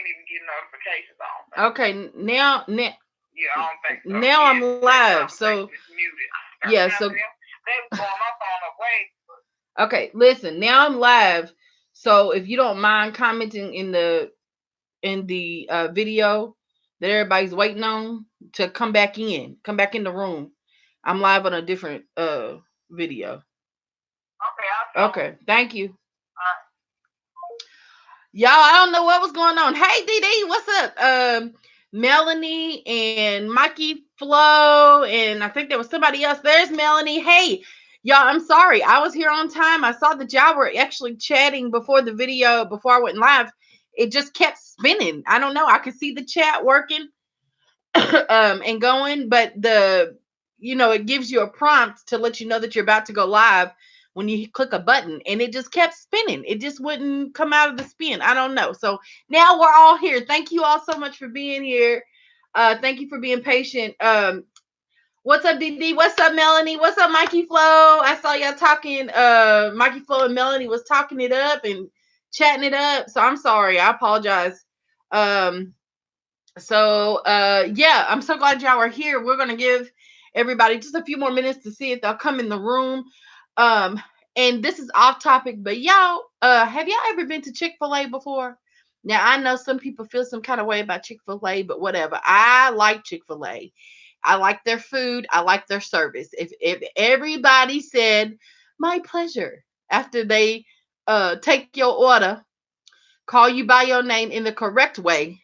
can't even get notifications. I don't think. Okay, now, Yeah, I don't think so. now Yeah, I'm that live. conversation So is muted. yeah, Now so they was blowing my phone up way. okay, listen, now I'm live. So if you don't mind commenting in the video that everybody's waiting on to come back in the room. I'm live on a different video. Okay, I'll tell them. Okay, thank you. All right. Y'all, I don't know what was going on. Hey, DD, what's up? Melanie and Mikey Flo, and I think there was somebody else. There's Melanie. Hey, y'all, I'm sorry. I was here on time. I saw that y'all were actually chatting before the video, before I went live. It just kept spinning. I don't know. I could see the chat working and going, but it gives you a prompt to let you know that you're about to go live when you click a button, and it just kept spinning. It just wouldn't come out of the spin. I don't know. So now we're all here. Thank you all so much for being here. Thank you for being patient. What's up, DD? What's up, Melanie? What's up, Mikey Flo? I saw y'all talking. Mikey Flo and Melanie was talking it up and chatting it up. So I'm sorry. I apologize. Um, yeah, I'm so glad y'all are here. We're gonna give everybody just a few more minutes to see if they'll come in the room. Um, and this is off topic, but y'all, have y'all ever been to Chick-fil-A before? Now I know some people feel some kind of way about Chick-fil-A, but whatever. I like Chick-fil-A. I like their food. I like their service. If everybody said my pleasure after they take your order, call you by your name in the correct way,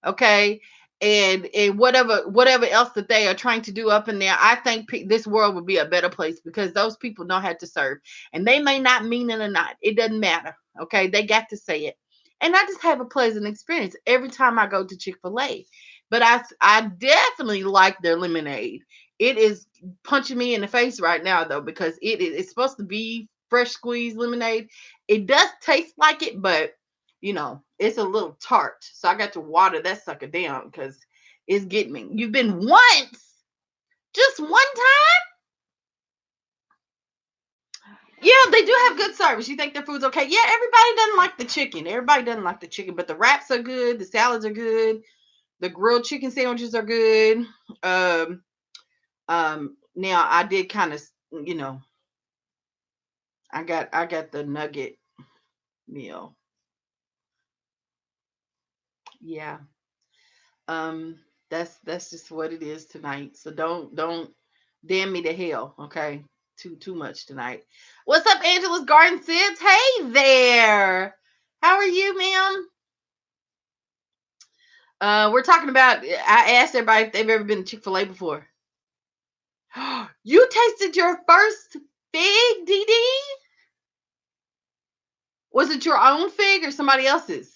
okay, and whatever else that they are trying to do up in there, I think this world would be a better place because those people know how to serve, and they may not mean it or not, it doesn't matter, okay, they got to say it. And I just have a pleasant experience every time I go to Chick-fil-A. But I definitely like their lemonade. It is punching me in the face right now though, because it's supposed to be fresh squeezed lemonade. It does taste like it, but it's a little tart. So I got to water that sucker down because it's getting me. You've been once, just one time? Yeah, they do have good service. You think their food's okay? Yeah, everybody doesn't like the chicken. Everybody doesn't like the chicken, but the wraps are good. The salads are good. The grilled chicken sandwiches are good. Um, Now I did kind of, you know, I got the nugget meal. Yeah. Um, that's just what it is tonight. So don't damn me to hell, okay? Too much tonight. What's up, Angela's Garden Sibs? Hey there. How are you, ma'am? We're talking about. I asked everybody if they've ever been to Chick-fil-A before. You tasted your first fig, DD? Was it your own fig or somebody else's?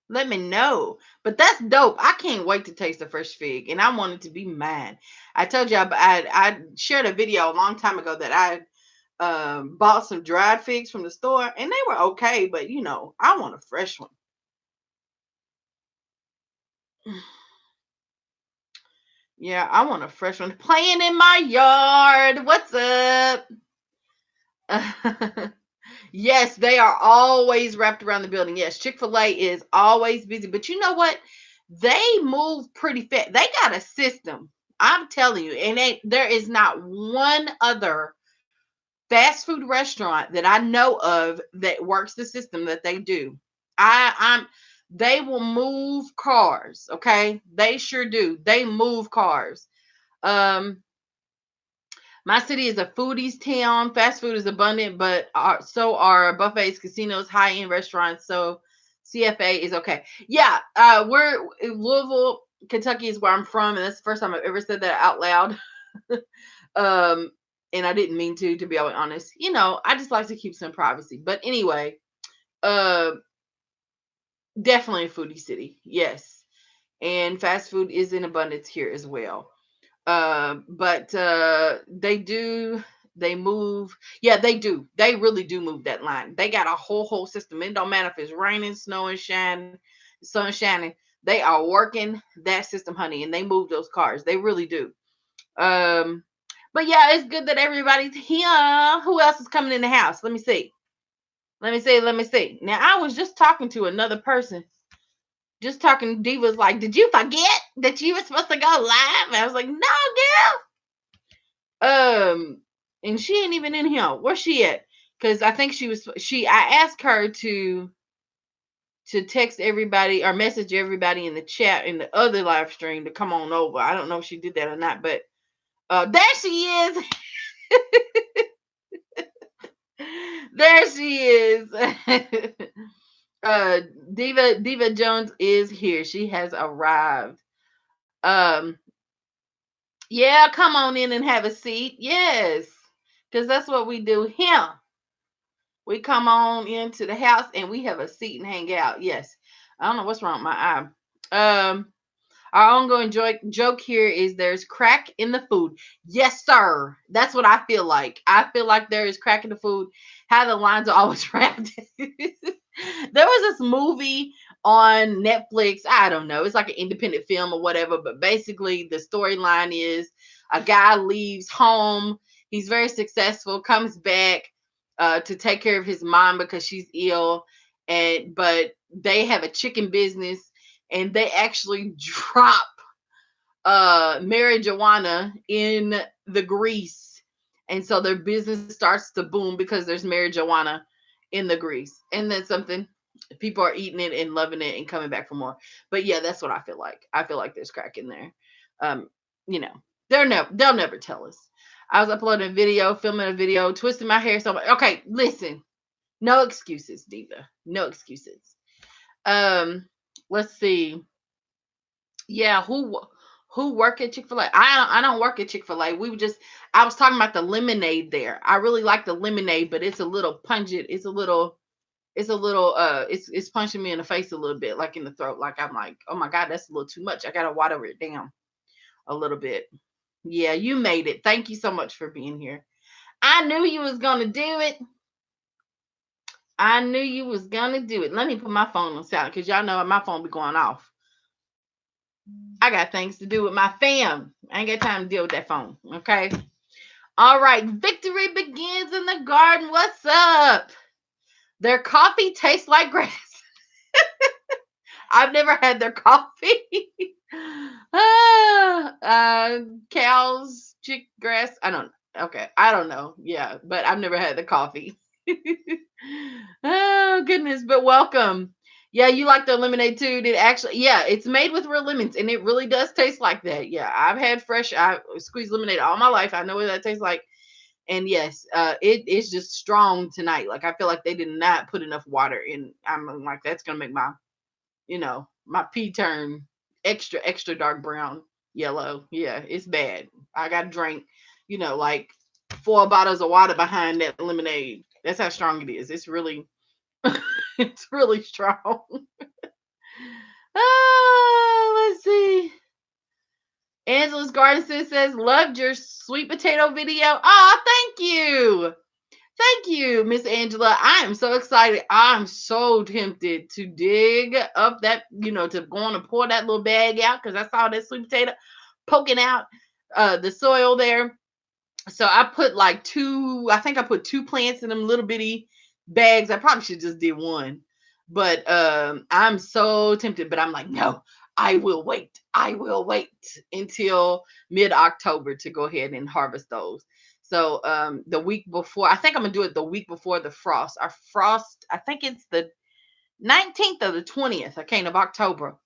Let me know. But that's dope. I can't wait to taste the fresh fig, and I want it to be mine. I told you I shared a video a long time ago that I bought some dried figs from the store, and they were okay, but I want a fresh one. Yeah, I want a fresh one. Playing in my yard. What's up? Yes, they are always wrapped around the building. Yes, Chick-fil-A is always busy. But you know what? They move pretty fast. They got a system. I'm telling you. And there is not one other fast food restaurant that I know of that works the system that they do. They will move cars, okay? They sure do. They move cars. Um my city is a foodies town. Fast food is abundant, but so are buffets, casinos, high end restaurants. So CFA is okay. Yeah, we're in Louisville, Kentucky is where I'm from, and that's the first time I've ever said that out loud. um, and I didn't mean to be honest. I just like to keep some privacy. But anyway, uh, definitely a foodie city. Yes, and fast food is in abundance here as well. But they move. Yeah, they do. They really do move that line. They got a whole system. It don't matter if it's raining, snowing, shining, sun shining. They are working that system, honey, and they move those cars. They really do. Um, but yeah, it's good that everybody's here. Who else is coming in the house? Let me see. Let me see. Let me see. Now I was just talking to another person just talking. Diva's like, did you forget that you were supposed to go live? And I was like, no, girl. And she ain't even in here. Where's she at? Because I think I asked her to text everybody or message everybody in the chat in the other live stream to come on over. I don't know if she did that or not, but there she is. There she is. Diva Jones is here. She has arrived. Yeah, come on in and have a seat. Yes, because that's what we do here. We come on into the house and we have a seat and hang out. Yes. I don't know what's wrong with my eye. Our ongoing joke here is there's crack in the food. Yes, sir. That's what I feel like. I feel like there is crack in the food. How the lines are always wrapped. There was this movie on Netflix. I don't know. It's like an independent film or whatever. But basically, the storyline is a guy leaves home. He's very successful, comes back to take care of his mom because she's ill. But they have a chicken business. And they actually drop marijuana in the grease. And so their business starts to boom because there's marijuana in the grease. And then something, people are eating it and loving it and coming back for more. But yeah, that's what I feel like. I feel like there's crack in there. They'll never tell us. I was uploading a video, filming a video, twisting my hair so much. Okay, listen. No excuses, Diva. No excuses. Let's see. Yeah, who work at Chick-fil-A? I don't work at Chick-fil-A. I was talking about the lemonade there. I really like the lemonade, but it's a little pungent. It's punching me in the face a little bit, like in the throat. Like I'm like, oh my God, that's a little too much. I gotta water it down a little bit. Yeah, you made it. Thank you so much for being here. I knew you was gonna do it. I knew you was gonna do it. Let me put my phone on silent because y'all know my phone be going off. I got things to do with my fam. I ain't got time to deal with that phone. Okay. All right. Victory begins in the garden. What's up? Their coffee tastes like grass. I've never had their coffee. Cows, chick grass. I don't know. Okay. I don't know. Yeah, but I've never had the coffee. Oh goodness, but welcome. Yeah, you like the lemonade too. It's made with real lemons and it really does taste like that. Yeah, I've had I squeezed lemonade all my life. I know what that tastes like. And yes, it is just strong tonight. Like I feel like they did not put enough water in. I'm like, that's gonna make my pea turn extra dark brown, yellow. Yeah, it's bad. I gotta drink, like 4 bottles of water behind that lemonade. That's how strong it is. It's really it's really strong. Let's see. Angela's Garden says, loved your sweet potato video. Oh, thank you. Thank you, Miss Angela. I am so excited. I'm so tempted to dig up that, to go on and pour that little bag out because I saw that sweet potato poking out the soil there. So I put I think I put 2 plants in them little bitty bags. I probably should just did one. But I'm so tempted, but I'm like, no, I will wait. I will wait until mid-October to go ahead and harvest those. So the week before, I think I'm gonna do it the week before the frost. Our frost, I think it's the 19th or the 20th, of October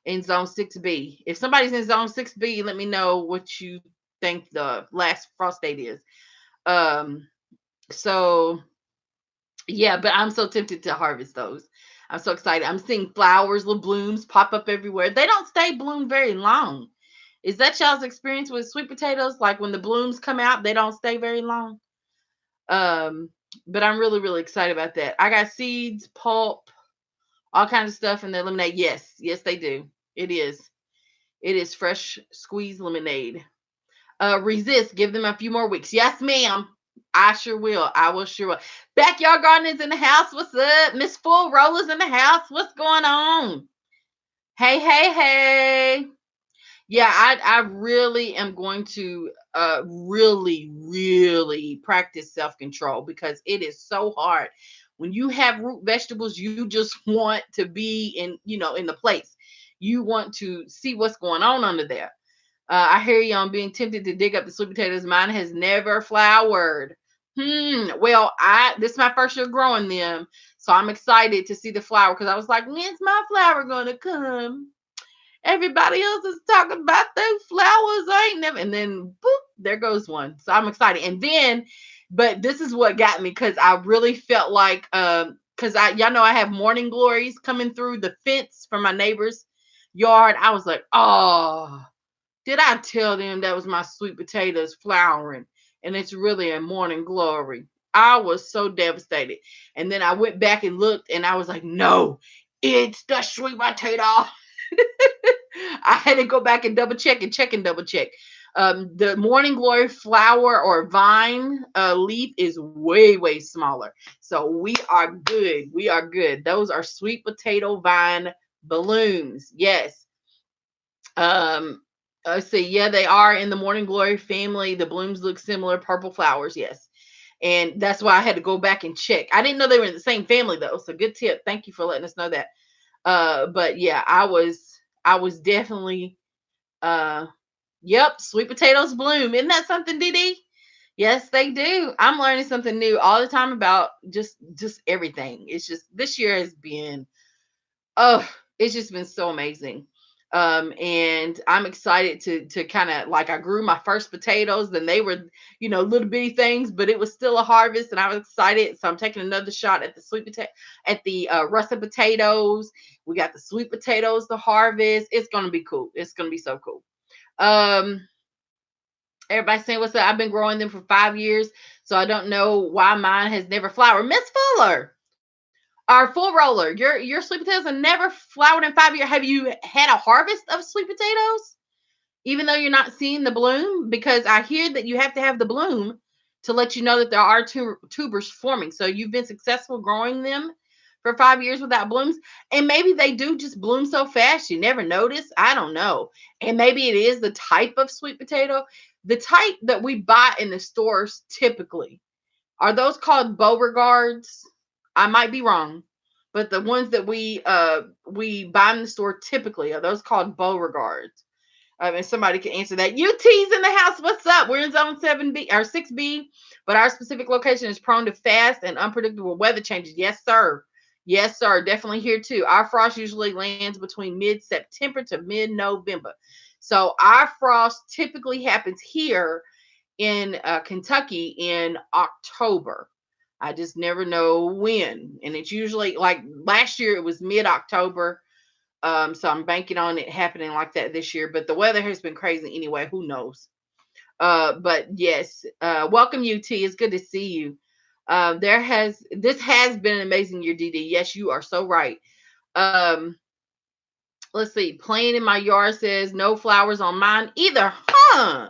in Zone 6B. If somebody's in Zone 6B, let me know what you think the last frost date is. So yeah, but I'm so tempted to harvest those. I'm so excited. I'm seeing flowers, little blooms pop up everywhere. They don't stay bloom very long. Is that y'all's experience with sweet potatoes? Like when the blooms come out, they don't stay very long. But I'm really, really excited about that. I got seeds, pulp, all kinds of stuff in the lemonade. Yes, they do. It is fresh squeezed lemonade. Resist. Give them a few more weeks. Yes, ma'am. I sure will. Sure will. Backyard gardeners in the house. What's up? Miss Full Rollers in the house. What's going on? Hey. Yeah, I really am going to really, really practice self-control because it is so hard When you have root vegetables, you just want to be in, in the place. You want to see what's going on under there. I hear you on being tempted to dig up the sweet potatoes. Mine has never flowered. Well, this is my first year growing them, so I'm excited to see the flower because I was like, when's my flower gonna come? Everybody else is talking about those flowers. I ain't never. And then, boop, there goes one. So I'm excited. And then, but this is what got me because I really felt like, because y'all know I have morning glories coming through the fence from my neighbor's yard. I was like, oh, did I tell them that was my sweet potatoes flowering? And it's really a morning glory. I was so devastated. And then I went back and looked and I was like, no, it's the sweet potato. I had to go back and double check and double check. The morning glory flower or vine leaf is way, way smaller. So we are good. We are good. Those are sweet potato vine blooms. Yes. Let's see. Yeah, they are in the morning glory family. The blooms look similar. Purple flowers. Yes. And that's why I had to go back and check. I didn't know they were in the same family though. So good tip. Thank you for letting us know that. But yeah, I was definitely yep, sweet potatoes bloom. Isn't that something, Dee? Yes, they do. I'm learning something new all the time about just everything. It's just this year has been it's just been so amazing. And I'm excited to kind of like I grew my first potatoes, then they were, little bitty things, but it was still a harvest and I was excited. So I'm taking another shot at the sweet potato, at the russet potatoes. We got the sweet potatoes to harvest. It's gonna be cool. It's gonna be so cool. Um, Everybody saying what's up? I've been growing them for 5 years, so I don't know why mine has never flowered. Miss Fuller, our full roller, your sweet potatoes have never flowered in 5 years. Have you had a harvest of sweet potatoes, even though you're not seeing the bloom? Because I hear that you have to have the bloom to let you know that there are tubers forming. So you've been successful growing them for 5 years without blooms, and maybe they do just bloom so fast you never notice. I don't know, and maybe it is the type of sweet potato. The type that we buy in the stores typically are those called Beauregards. I might be wrong, but the ones that we buy in the store typically are those called Beauregards. And somebody can answer that. UT's in the house. What's up? We're in zone 7B or 6B, but our specific location is prone to fast and unpredictable weather changes. Yes, sir. Yes, sir. Definitely here too. Our frost usually lands between mid-September to mid-November. So our frost typically happens here in Kentucky in October. I just never know when. And it's usually like last year, it was mid-October. So I'm banking on it happening like that this year. But the weather has been crazy anyway. Who knows? But yes, welcome UT. It's good to see you. This has been an amazing year, DD. Yes, you are so right. Let's see. Playing in my yard says no flowers on mine either. Huh?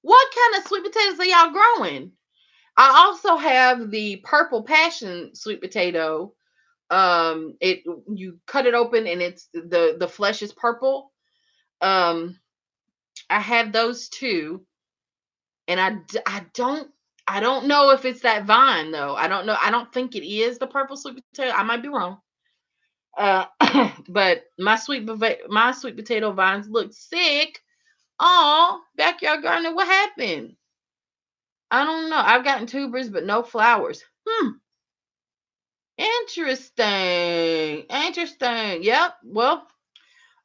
What kind of sweet potatoes are y'all growing? I also have the purple passion sweet potato. It you cut it open and it's the flesh is purple. Um, I have those too, and I don't know if it's that vine though. I don't know. I don't think it is the purple sweet potato. I might be wrong. Uh, but my sweet potato vines look sick. Oh, backyard gardener, what happened? I don't know. I've gotten tubers, but no flowers. Interesting. Interesting. Yep. Well,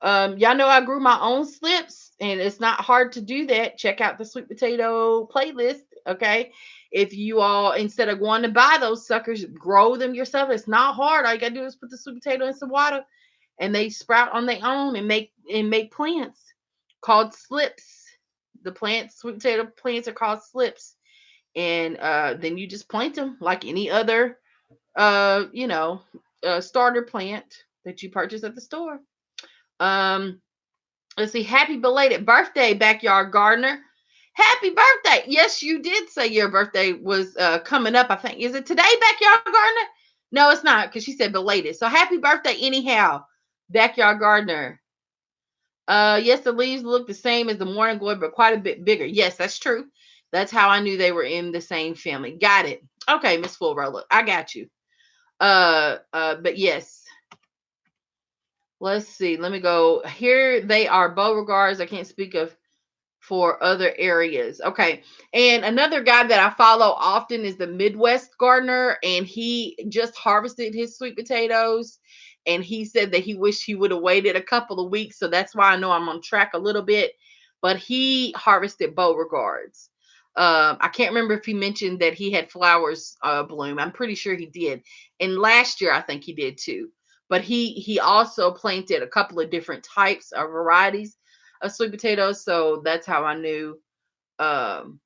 y'all know I grew my own slips, and it's not hard to do that. Check out the sweet potato playlist. Okay. If you all, instead of going to buy those suckers, grow them yourself. It's not hard. All you gotta do is put the sweet potato in some water and they sprout on their own and make plants called slips. The sweet potato plants are called slips. And then you just plant them like any other starter plant that you purchase at the store. Let's see. Happy belated birthday, backyard gardener. Happy birthday. Yes, you did say your birthday was coming up, I think. Is it today, backyard gardener? No, it's not, because she said belated. So happy birthday anyhow, backyard gardener. Yes, the leaves look the same as the morning glory, but quite a bit bigger. Yes, that's true. That's how I knew they were in the same family. Got it. Okay, Miss Full Roller. I got you. But yes. Let's see. Let me go. Here they are, Beauregards. I can't speak of for other areas. Okay. And another guy that I follow often is the Midwest Gardener, and he just harvested his sweet potatoes. And he said that he wished he would have waited a couple of weeks. So that's why I know I'm on track a little bit. But he harvested Beauregards. I can't remember if he mentioned that he had flowers bloom. I'm pretty sure he did. And last year, I think he did too. But he also planted a couple of different types of varieties of sweet potatoes. So that's how I knew um,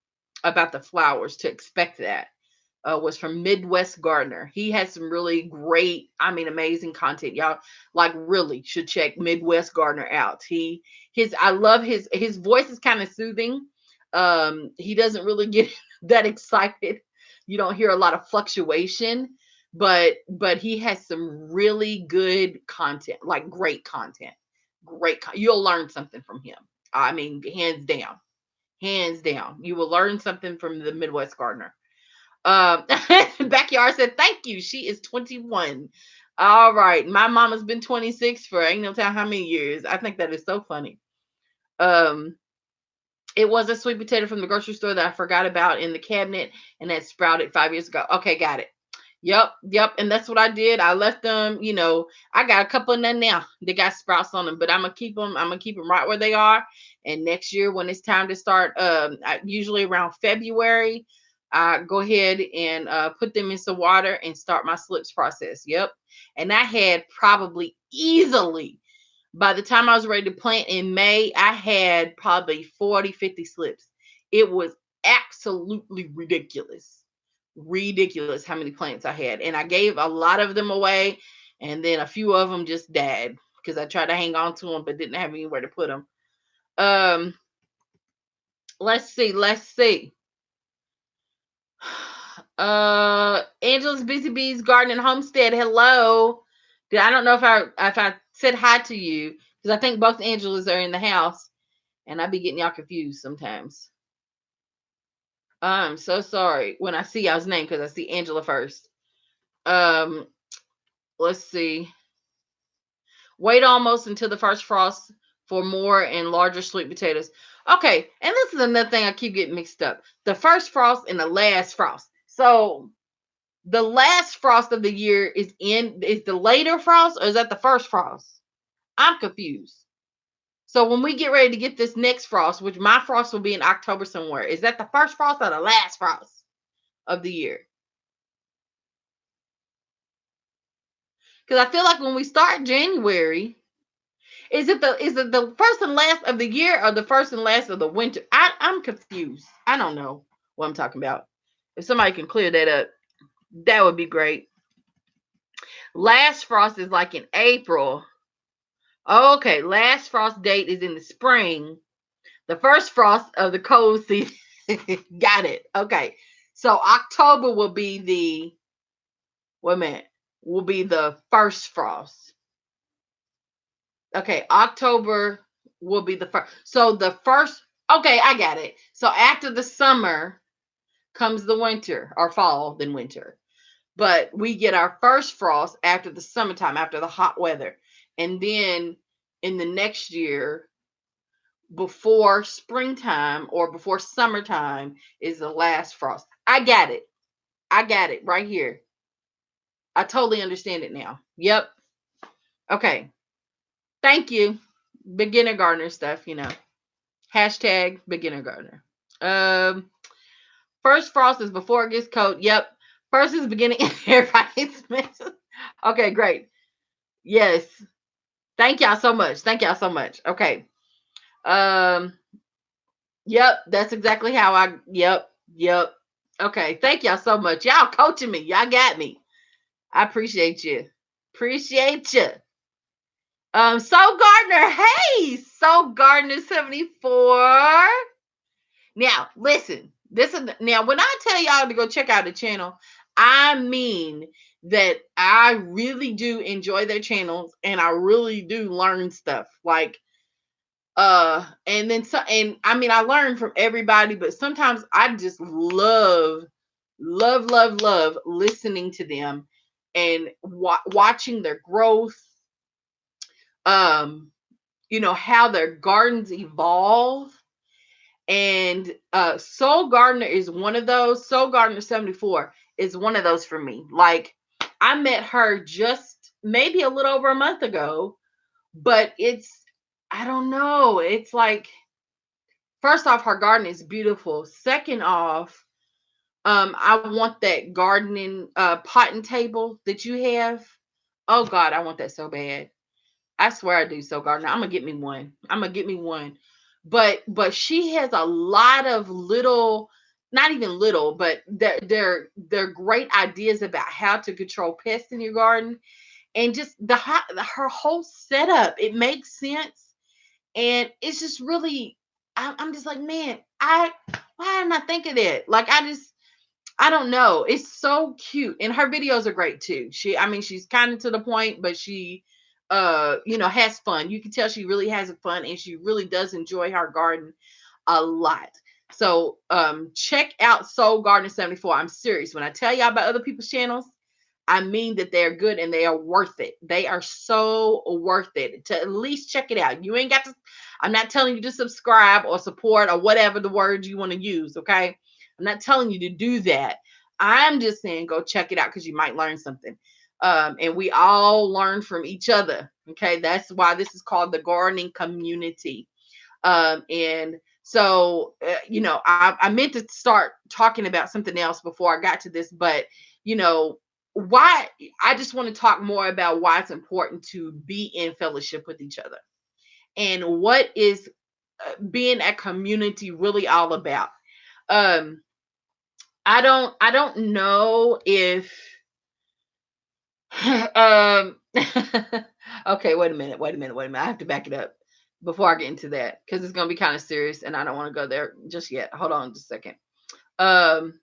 about the flowers to expect that. Was from Midwest Gardener. He had some really great, I mean, amazing content. Y'all like really should check Midwest Gardener out. I love his voice is kind of soothing. He doesn't really get that excited. You don't hear a lot of fluctuation, but he has some really good content, like great content. You'll learn something from him. I mean, hands down. Hands down. You will learn something from the Midwest Gardener. Backyard said, thank you. She is 21. All right. My mama's been 26 for ain't no time how many years. I think that is so funny. It was a sweet potato from the grocery store that I forgot about in the cabinet and that sprouted 5 years ago. Okay, got it. Yep. And that's what I did. I left them, I got a couple of them now. They got sprouts on them, but I'm gonna keep them. I'm gonna keep them right where they are. And next year, when it's time to start, usually around February, I go ahead and put them in some water and start my slips process. Yep. And I had probably easily, by the time I was ready to plant in May, I had probably 40, 50 slips. It was absolutely ridiculous how many plants I had. And I gave a lot of them away, and then a few of them just died because I tried to hang on to them but didn't have anywhere to put them. Let's see. Angela's Busy Bees Garden and Homestead. Hello. I don't know if I said hi to you because I think both Angelas are in the house, and I be getting y'all confused sometimes. I'm so sorry when I see y'all's name because I see Angela first. Let's see. Wait almost until the first frost for more and larger sweet potatoes. Okay, and this is another thing I keep getting mixed up. The first frost and the last frost. So the last frost of the year is the later frost, or is that the first frost? I'm confused. So when we get ready to get this next frost, which my frost will be in October somewhere, is that the first frost or the last frost of the year? Because I feel like when we start January, is it the first and last of the year or the first and last of the winter? I'm confused. I don't know what I'm talking about. If somebody can clear that up, that would be great. Last frost is like in April. Okay, last frost date is in the spring. The first frost of the cold season. Got it. Okay. So October will be the first frost. Okay, October will be the first. So the first, okay, I got it. So after the summer comes the winter, or fall, then winter. But we get our first frost after the summertime, after the hot weather. And then in the next year, before springtime or before summertime, is the last frost. I got it right here. I totally understand it now. Yep. Okay. Thank you. Beginner gardener stuff, Hashtag beginner gardener. First frost is before it gets cold. Yep. First is beginning. Everybody's missing. Okay, great. Yes. Thank y'all so much. Okay. Yep. That's exactly how yep. Okay. Thank y'all so much. Y'all coaching me. Y'all got me. I appreciate you. So Gardner. Hey, So Gardner 74. Now, listen. Now when I tell y'all to go check out the channel, I mean that I really do enjoy their channels and I really do learn stuff. Like And then so, and I mean, I learned from everybody, but sometimes I just love listening to them and watching their growth. Um, how their gardens evolve. And Soul Gardener is one of those. Soul Gardener 74 is one of those for me. Like, I met her just maybe a little over a month ago, but I don't know. It's like, first off, her garden is beautiful. Second off, I want that gardening potting table that you have. Oh God, I want that so bad. I swear I do. So Gardner, I'm gonna get me one. I'm gonna get me one. But she has a lot of little, not even little, but they're great ideas about how to control pests in your garden, and just her whole setup. It makes sense, and it's just really. I'm just like, man, why didn't I think of that? Like, I don't know. It's so cute. And her videos are great too. I mean, she's kind of to the point, but she has fun. You can tell she really has fun, and she really does enjoy her garden a lot. So check out Soul Garden 74. I'm serious. When I tell y'all about other people's channels, I mean that they're good and they are worth it. They are so worth it to at least check it out. You ain't got to, I'm not telling you to subscribe or support or whatever the words you want to use, okay? I'm not telling you to do that. I'm just saying go check it out because you might learn something. And we all learn from each other, okay? That's why this is called the gardening community. And so, I meant to start talking about something else before I got to this, but, why I just want to talk more about why it's important to be in fellowship with each other and what is being a community really all about. Um, I don't know if, um, okay, wait a minute. I have to back it up before I get into that because it's going to be kind of serious and I don't want to go there just yet. Hold on just a second. Um,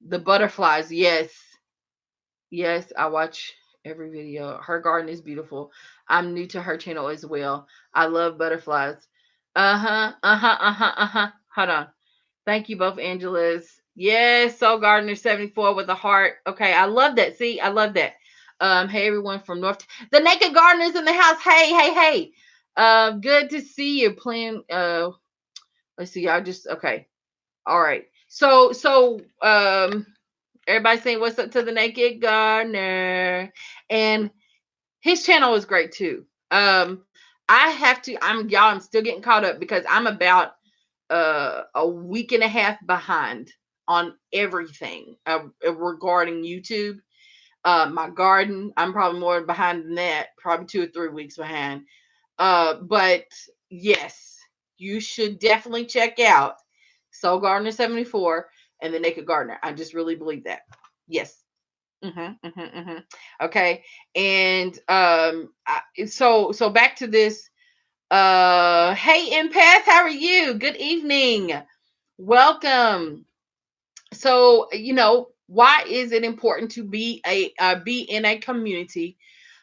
the butterflies, yes. Yes, I watch every video. Her garden is beautiful. I'm new to her channel as well. I love butterflies. Hold on. Thank you both, Angelas. Yes, Soul Gardener 74 with a heart. Okay, I love that. See, I love that. Hey everyone from North. The Naked Gardeners in the house. Hey. Good to see you. Playing. Let's see. I just okay. All right. So everybody saying what's up to the Naked Gardener, and his channel is great too. I have to. I'm still getting caught up because I'm about a week and a half behind on everything regarding YouTube. My garden, I'm probably more behind than that, probably 2 or 3 weeks behind. But yes, you should definitely check out Soul Gardener 74 and the Naked Gardener. I just really believe that. Yes. Okay. And so back to this. Hey Empath, how are you? Good evening. Welcome. So, why is it important to be in a community?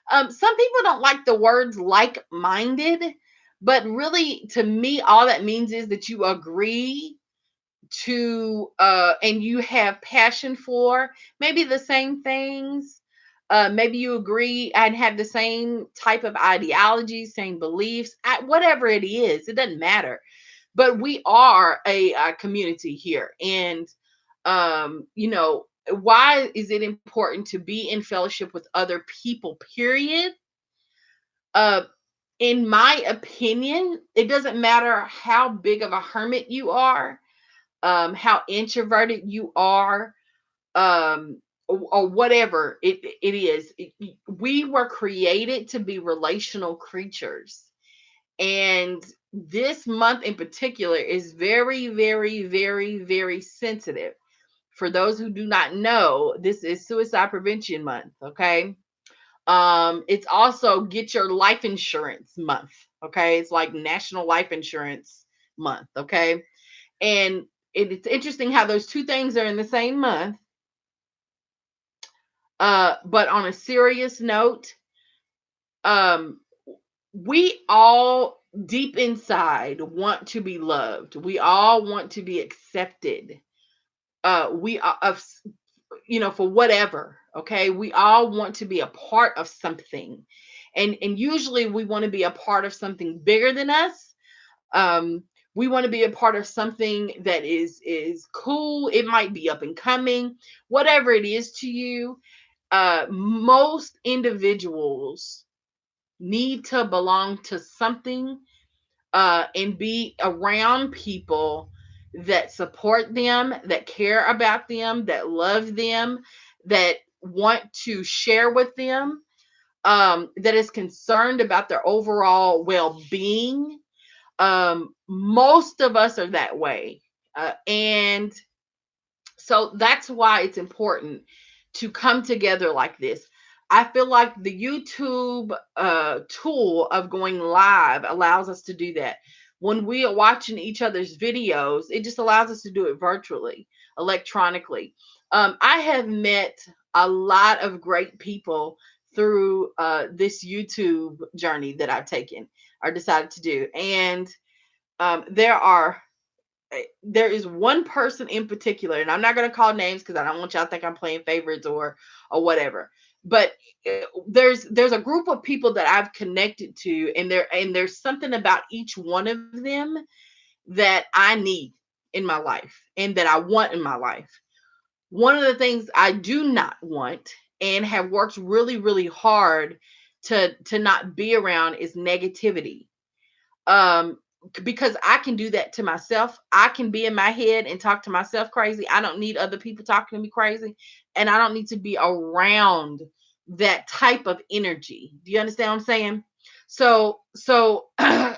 Some people don't like the words like-minded, but really to me all that means is that you agree to and you have passion for maybe the same things. Maybe you agree and have the same type of ideologies, same beliefs, whatever it is, it doesn't matter. But we are a community here, and why is it important to be in fellowship with other people, period? uh in my opinion, it doesn't matter how big of a hermit you are, how introverted you are, or whatever it is. We were created to be relational creatures. And this month in particular is very, very, very, very sensitive. For those who do not know, this is Suicide Prevention Month, okay? It's also Get Your Life Insurance Month, okay? It's like National Life Insurance Month, okay? And it's interesting how those two things are in the same month. But on a serious note, we all deep inside want to be loved. We all want to be accepted. We are of, for whatever. Okay, we all want to be a part of something, and usually we want to be a part of something bigger than us. Um, we want to be a part of something that is cool. It might be up and coming, whatever it is to you. Most individuals need to belong to something, and be around people that support them, that care about them, that love them, that want to share with them, that is concerned about their overall well-being. Most of us are that way. And so that's why it's important to come together like this. I feel like the YouTube tool of going live allows us to do that. When we are watching each other's videos, it just allows us to do it virtually, electronically. I have met a lot of great people through this YouTube journey that I've taken or decided to do. And there is one person in particular, and I'm not going to call names because I don't want y'all to think I'm playing favorites or whatever. But there's a group of people that I've connected to, and there's something about each one of them that I need in my life and that I want in my life. One of the things I do not want and have worked really, really hard to not be around is negativity. Um, because I can do that to myself. I can be in my head and talk to myself crazy. I don't need other people talking to me crazy, and I don't need to be around that type of energy. Do you understand what I'm saying? So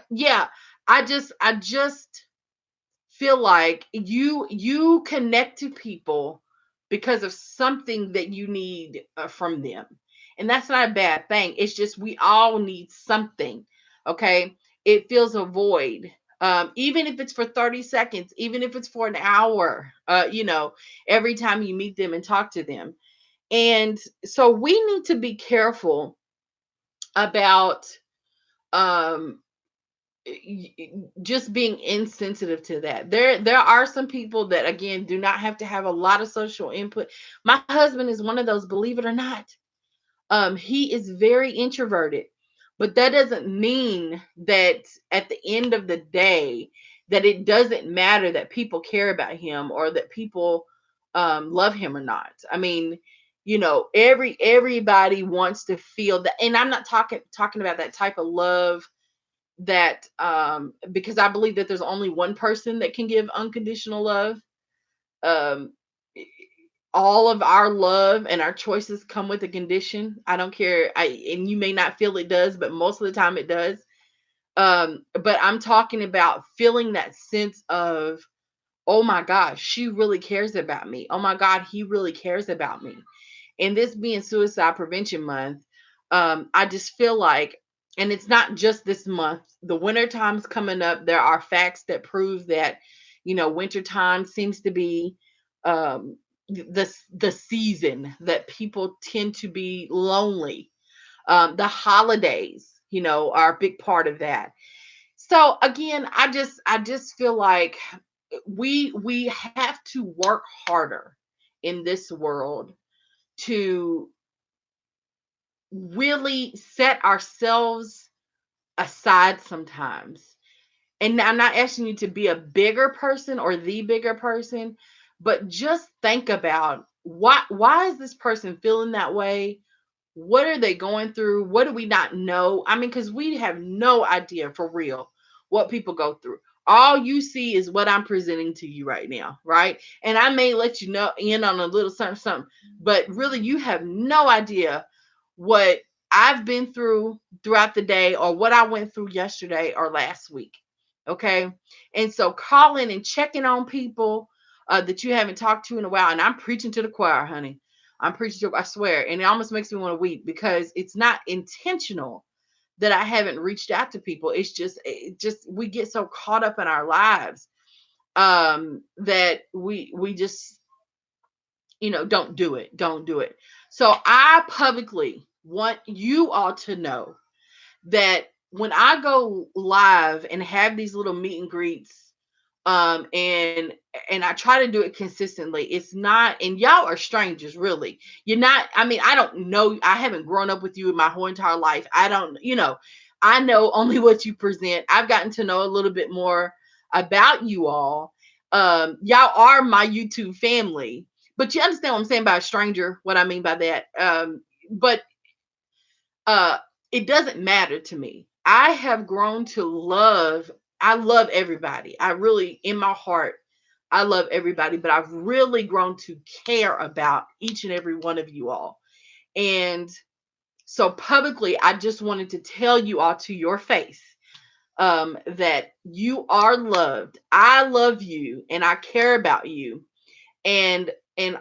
yeah, I just feel like you connect to people because of something that you need from them, and that's not a bad thing. It's just we all need something. Okay, it fills a void, even if it's for 30 seconds, even if it's for an hour, every time you meet them and talk to them. And so we need to be careful about um just being insensitive to that. There are some people that again do not have to have a lot of social input. My husband is one of those, believe it or not. He is very introverted, but that doesn't mean that at the end of the day that it doesn't matter that people care about him or that people love him or not. I mean, everybody wants to feel that, and I'm not talking about that type of love that because I believe that there's only one person that can give unconditional love. Um all of our love and our choices come with a condition. I don't care. And you may not feel it does, but most of the time it does. But I'm talking about feeling that sense of, oh my gosh, she really cares about me. Oh my God, he really cares about me. And this being Suicide Prevention Month, I just feel like, and it's not just this month, the winter time's coming up. There are facts that prove that, winter time seems to be the season that people tend to be lonely. The holidays, are a big part of that. So again, I just feel like we have to work harder in this world to really set ourselves aside sometimes. And I'm not asking you to be a bigger person or the bigger person, but just think about why is this person feeling that way? What are they going through? What do we not know? I mean, because we have no idea for real what people go through. All you see is what I'm presenting to you right now, right? And I may let you know in on a little something, something, but really you have no idea what I've been through throughout the day or what I went through yesterday or last week. Okay. And so calling and checking on people that you haven't talked to in a while. And I'm preaching to the choir, honey. I'm preaching to, I swear. And it almost makes me want to weep because it's not intentional that I haven't reached out to people. It just we get so caught up in our lives that we just don't do it. Don't do it. So I publicly want you all to know that when I go live and have these little meet and greets, um and and I try to do it consistently. It's not, and y'all are strangers, really. You're not, I mean, I don't know, I haven't grown up with you in my whole entire life. I don't, I know only what you present. I've gotten to know a little bit more about you all. Y'all are my YouTube family, but you understand what I'm saying by a stranger, what I mean by that. But uh it doesn't matter to me. I have grown to love, I love everybody. I really, in my heart, I love everybody, but I've really grown to care about each and every one of you all. And so publicly, I just wanted to tell you all to your face, that you are loved. I love you and I care about you. And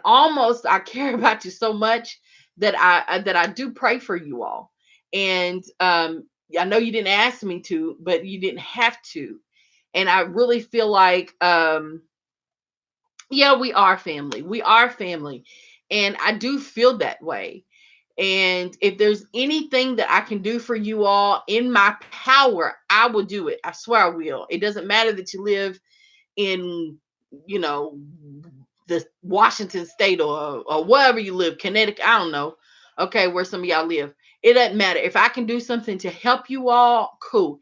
almost I care about you so much that I do pray for you all. And I know you didn't ask me to, but you didn't have to. And I really feel like, yeah, we are family. We are family. And I do feel that way. And if there's anything that I can do for you all in my power, I will do it. I swear I will. It doesn't matter that you live in, you know, the Washington State, or wherever you live, Connecticut, I don't know. Okay, where some of y'all live. It doesn't matter. If I can do something to help you all, cool.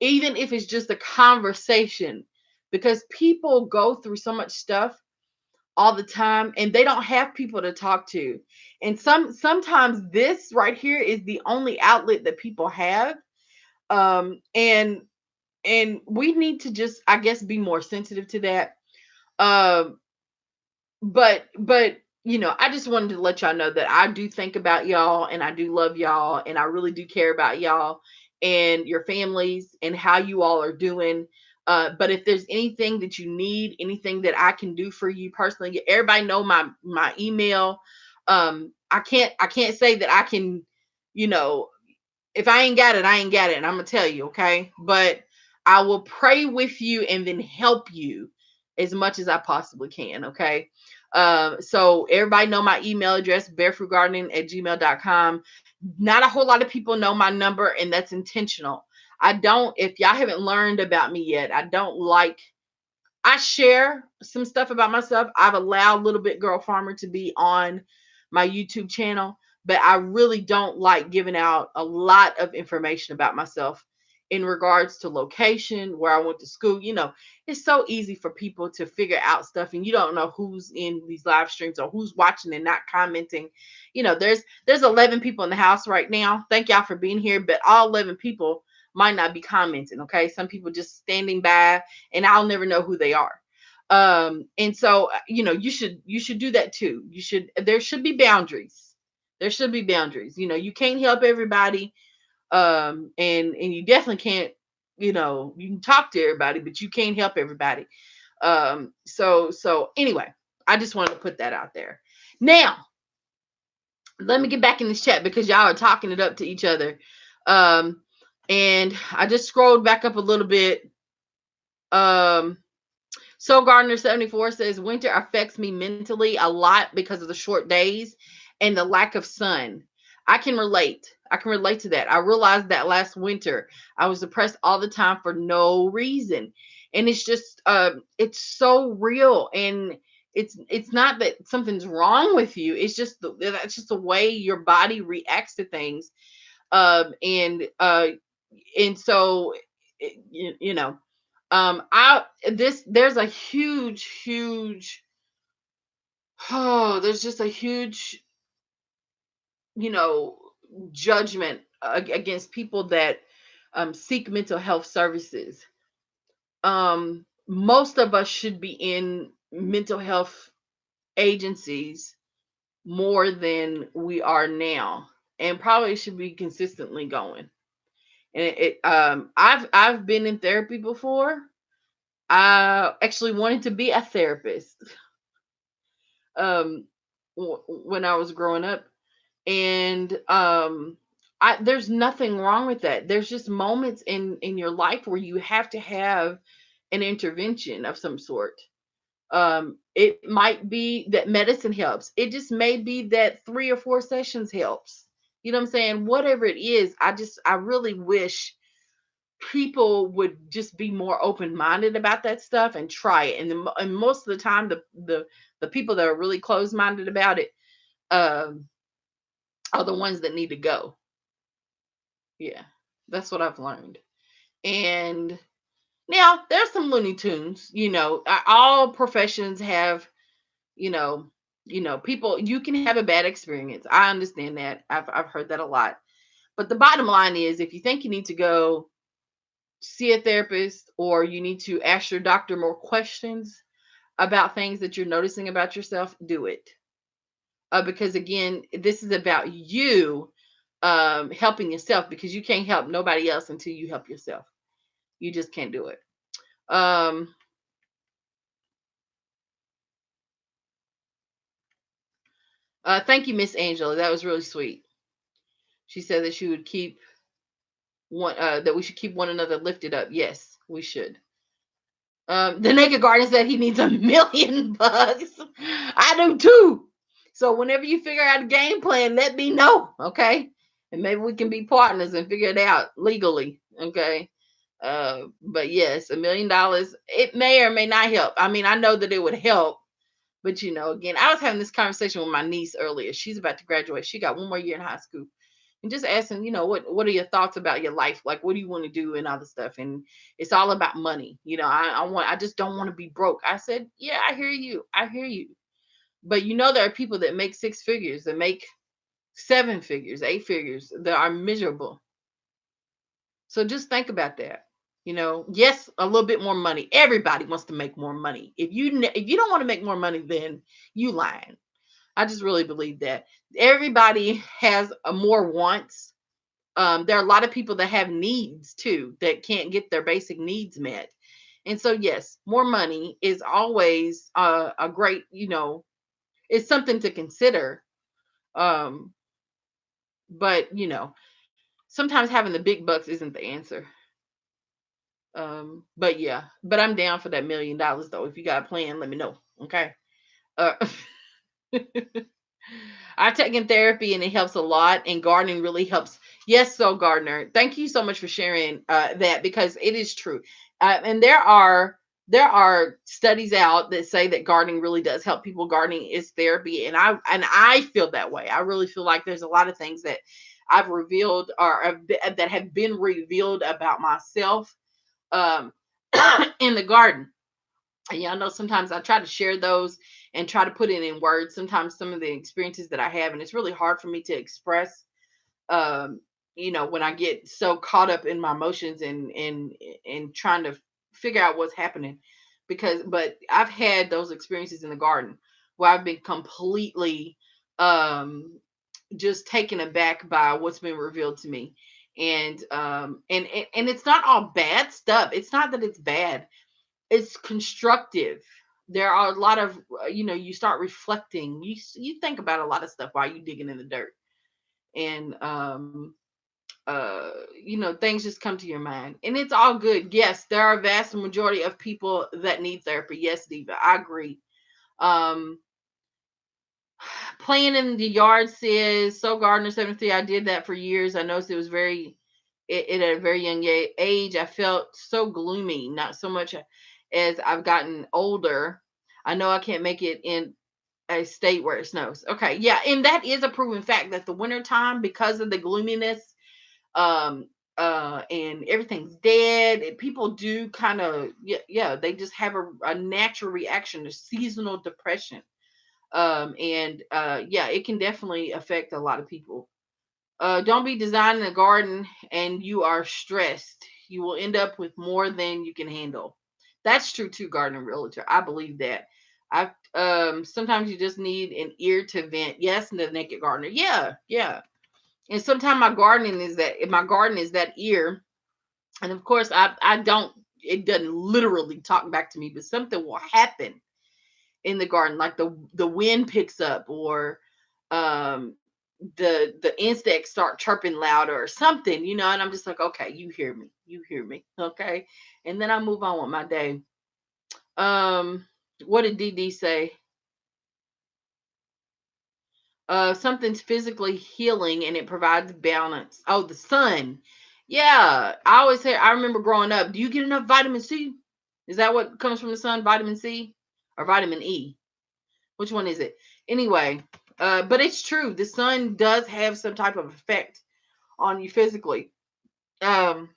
Even if it's just a conversation, because people go through so much stuff all the time and they don't have people to talk to. And sometimes this right here is the only outlet that people have. And we need to just, I guess, be more sensitive to that. Um but I just wanted to let y'all know that I do think about y'all and I do love y'all and I really do care about y'all and your families and how you all are doing. But if there's anything that you need, anything that I can do for you personally, everybody know my email. I can't say that I can, you know if I ain't got it, I ain't got it, and I'm gonna tell you, okay? But I will pray with you and then help you as much as I possibly can, okay? So everybody know my email address, barefruitgardening@gmail.com. Not a whole lot of people know my number, and that's intentional. I don't, if y'all haven't learned about me yet, I share some stuff about myself. I've allowed Little Bit Girl Farmer to be on my YouTube channel, but I really don't like giving out a lot of information about myself in regards to location, where I went to school. It's so easy for people to figure out stuff, and you don't know who's in these live streams or who's watching and not commenting. There's 11 people in the house right now. Thank y'all for being here, but all 11 people might not be commenting. Okay, some people just standing by and I'll never know who they are. And so you should do that too. There should be boundaries. There should be boundaries. You can't help everybody. And you definitely can't, you can talk to everybody, but you can't help everybody. So anyway, I just wanted to put that out there. Now, let me get back in this chat because y'all are talking it up to each other. And I just scrolled back up a little bit. So Gardner 74 says winter affects me mentally a lot because of the short days and the lack of sun. I can relate. I can relate to that. I realized that last winter I was depressed all the time for no reason. And it's just it's so real, and it's not that something's wrong with you. That's just the way your body reacts to things. And so you know I this there's a huge there's just a huge you know judgment against people that seek mental health services. Most of us should be in mental health agencies more than we are now, and probably should be consistently going. And I've been in therapy before. I actually wanted to be a therapist um when I was growing up, and there's nothing wrong with that. There's just moments in your life where you have to have an intervention of some sort. It might be that medicine helps. It just may be that 3 or 4 sessions helps. You know what I'm saying? Whatever it is, I really wish people would just be more open-minded about that stuff and try it. And most of the time, the people that are really closed-minded about it um, are the ones that need to go. Yeah, that's what I've learned. And now there's some Looney Tunes. All professions have, you know, people. You can have a bad experience. I understand that. I've heard that a lot. But the bottom line is, if you think you need to go see a therapist or you need to ask your doctor more questions about things that you're noticing about yourself, do it. Because again, this is about you helping yourself, because you can't help nobody else until you help yourself. You just can't do it. Um, Thank you, Miss Angela. That was really sweet. She said that she would keep one that we should keep one another lifted up. Yes, we should. The Naked Garden said he needs $1 million. I do too. So whenever you figure out a game plan, let me know, okay? And maybe we can be partners and figure it out legally, okay? But yes, $1 million. It may or may not help. I mean, I know that it would help, but again, I was having this conversation with my niece earlier. She's about to graduate. She got one more year in high school, and just asking, what are your thoughts about your life? Like, what do you want to do and all the stuff? And it's all about money. I just don't want to be broke. I said, yeah, I hear you. I hear you. But there are people that make six figures, that make seven figures, eight figures, that are miserable. So just think about that. Yes, a little bit more money. Everybody wants to make more money. If you don't want to make more money, then you lying. I just really believe that everybody has a more wants. There are a lot of people that have needs too, that can't get their basic needs met. And so, yes, more money is always a great, it's something to consider. Um, but, sometimes having the big bucks isn't the answer. But yeah, but I'm down for that $1 million though. If you got a plan, let me know. Okay. Uh, I've taken therapy and it helps a lot, and gardening really helps. Yes, so Gardner, thank you so much for sharing that, because it is true. And there are studies out that say that gardening really does help people. Gardening is therapy, and I feel that way. I really feel like there's a lot of things that I've revealed, or that have been revealed about myself um, in the garden. And y'all know sometimes I try to share those and try to put it in words. Sometimes some of the experiences that I have, and it's really hard for me to express. Um, when I get so caught up in my emotions and trying to figure out what's happening, but I've had those experiences in the garden where I've been completely just taken aback by what's been revealed to me. And it's not all bad stuff. It's not that it's bad, it's constructive. There are a lot of you start reflecting. You think about a lot of stuff while you digging in the dirt, and things just come to your mind, and it's all good. Yes, there are a vast majority of people that need therapy. Yes, Diva, I agree. um Playing in the yard says, so Gardner 73, I did that for years. I noticed it was it at a very young age. I felt so gloomy, not so much as I've gotten older. I know I can't make it in a state where it snows. Okay, yeah, and that is a proven fact that the winter time, because of the gloominess, um and everything's dead, and people do kind of, yeah, they just have a natural reaction to seasonal depression. And Yeah, it can definitely affect a lot of people. Don't be designing a garden and you are stressed. You will end up with more than you can handle. That's true too, gardener realtor. I believe that. I Sometimes you just need an ear to vent. Yes, the naked gardener. Yeah, yeah. And sometimes my garden is that ear. And of course, I don't. It doesn't literally talk back to me, but something will happen in the garden, like the wind picks up, or um the insects start chirping louder or something, and I'm just like, okay, you hear me, okay. And then I move on with my day. um what did DD say? Something's physically healing and it provides balance. Oh, the sun. Yeah, I always say, I remember growing up, do you get enough vitamin C? Is that what comes from the sun, vitamin C or vitamin E? Which one is it? Anyway, but it's true. The sun does have some type of effect on you physically. Um,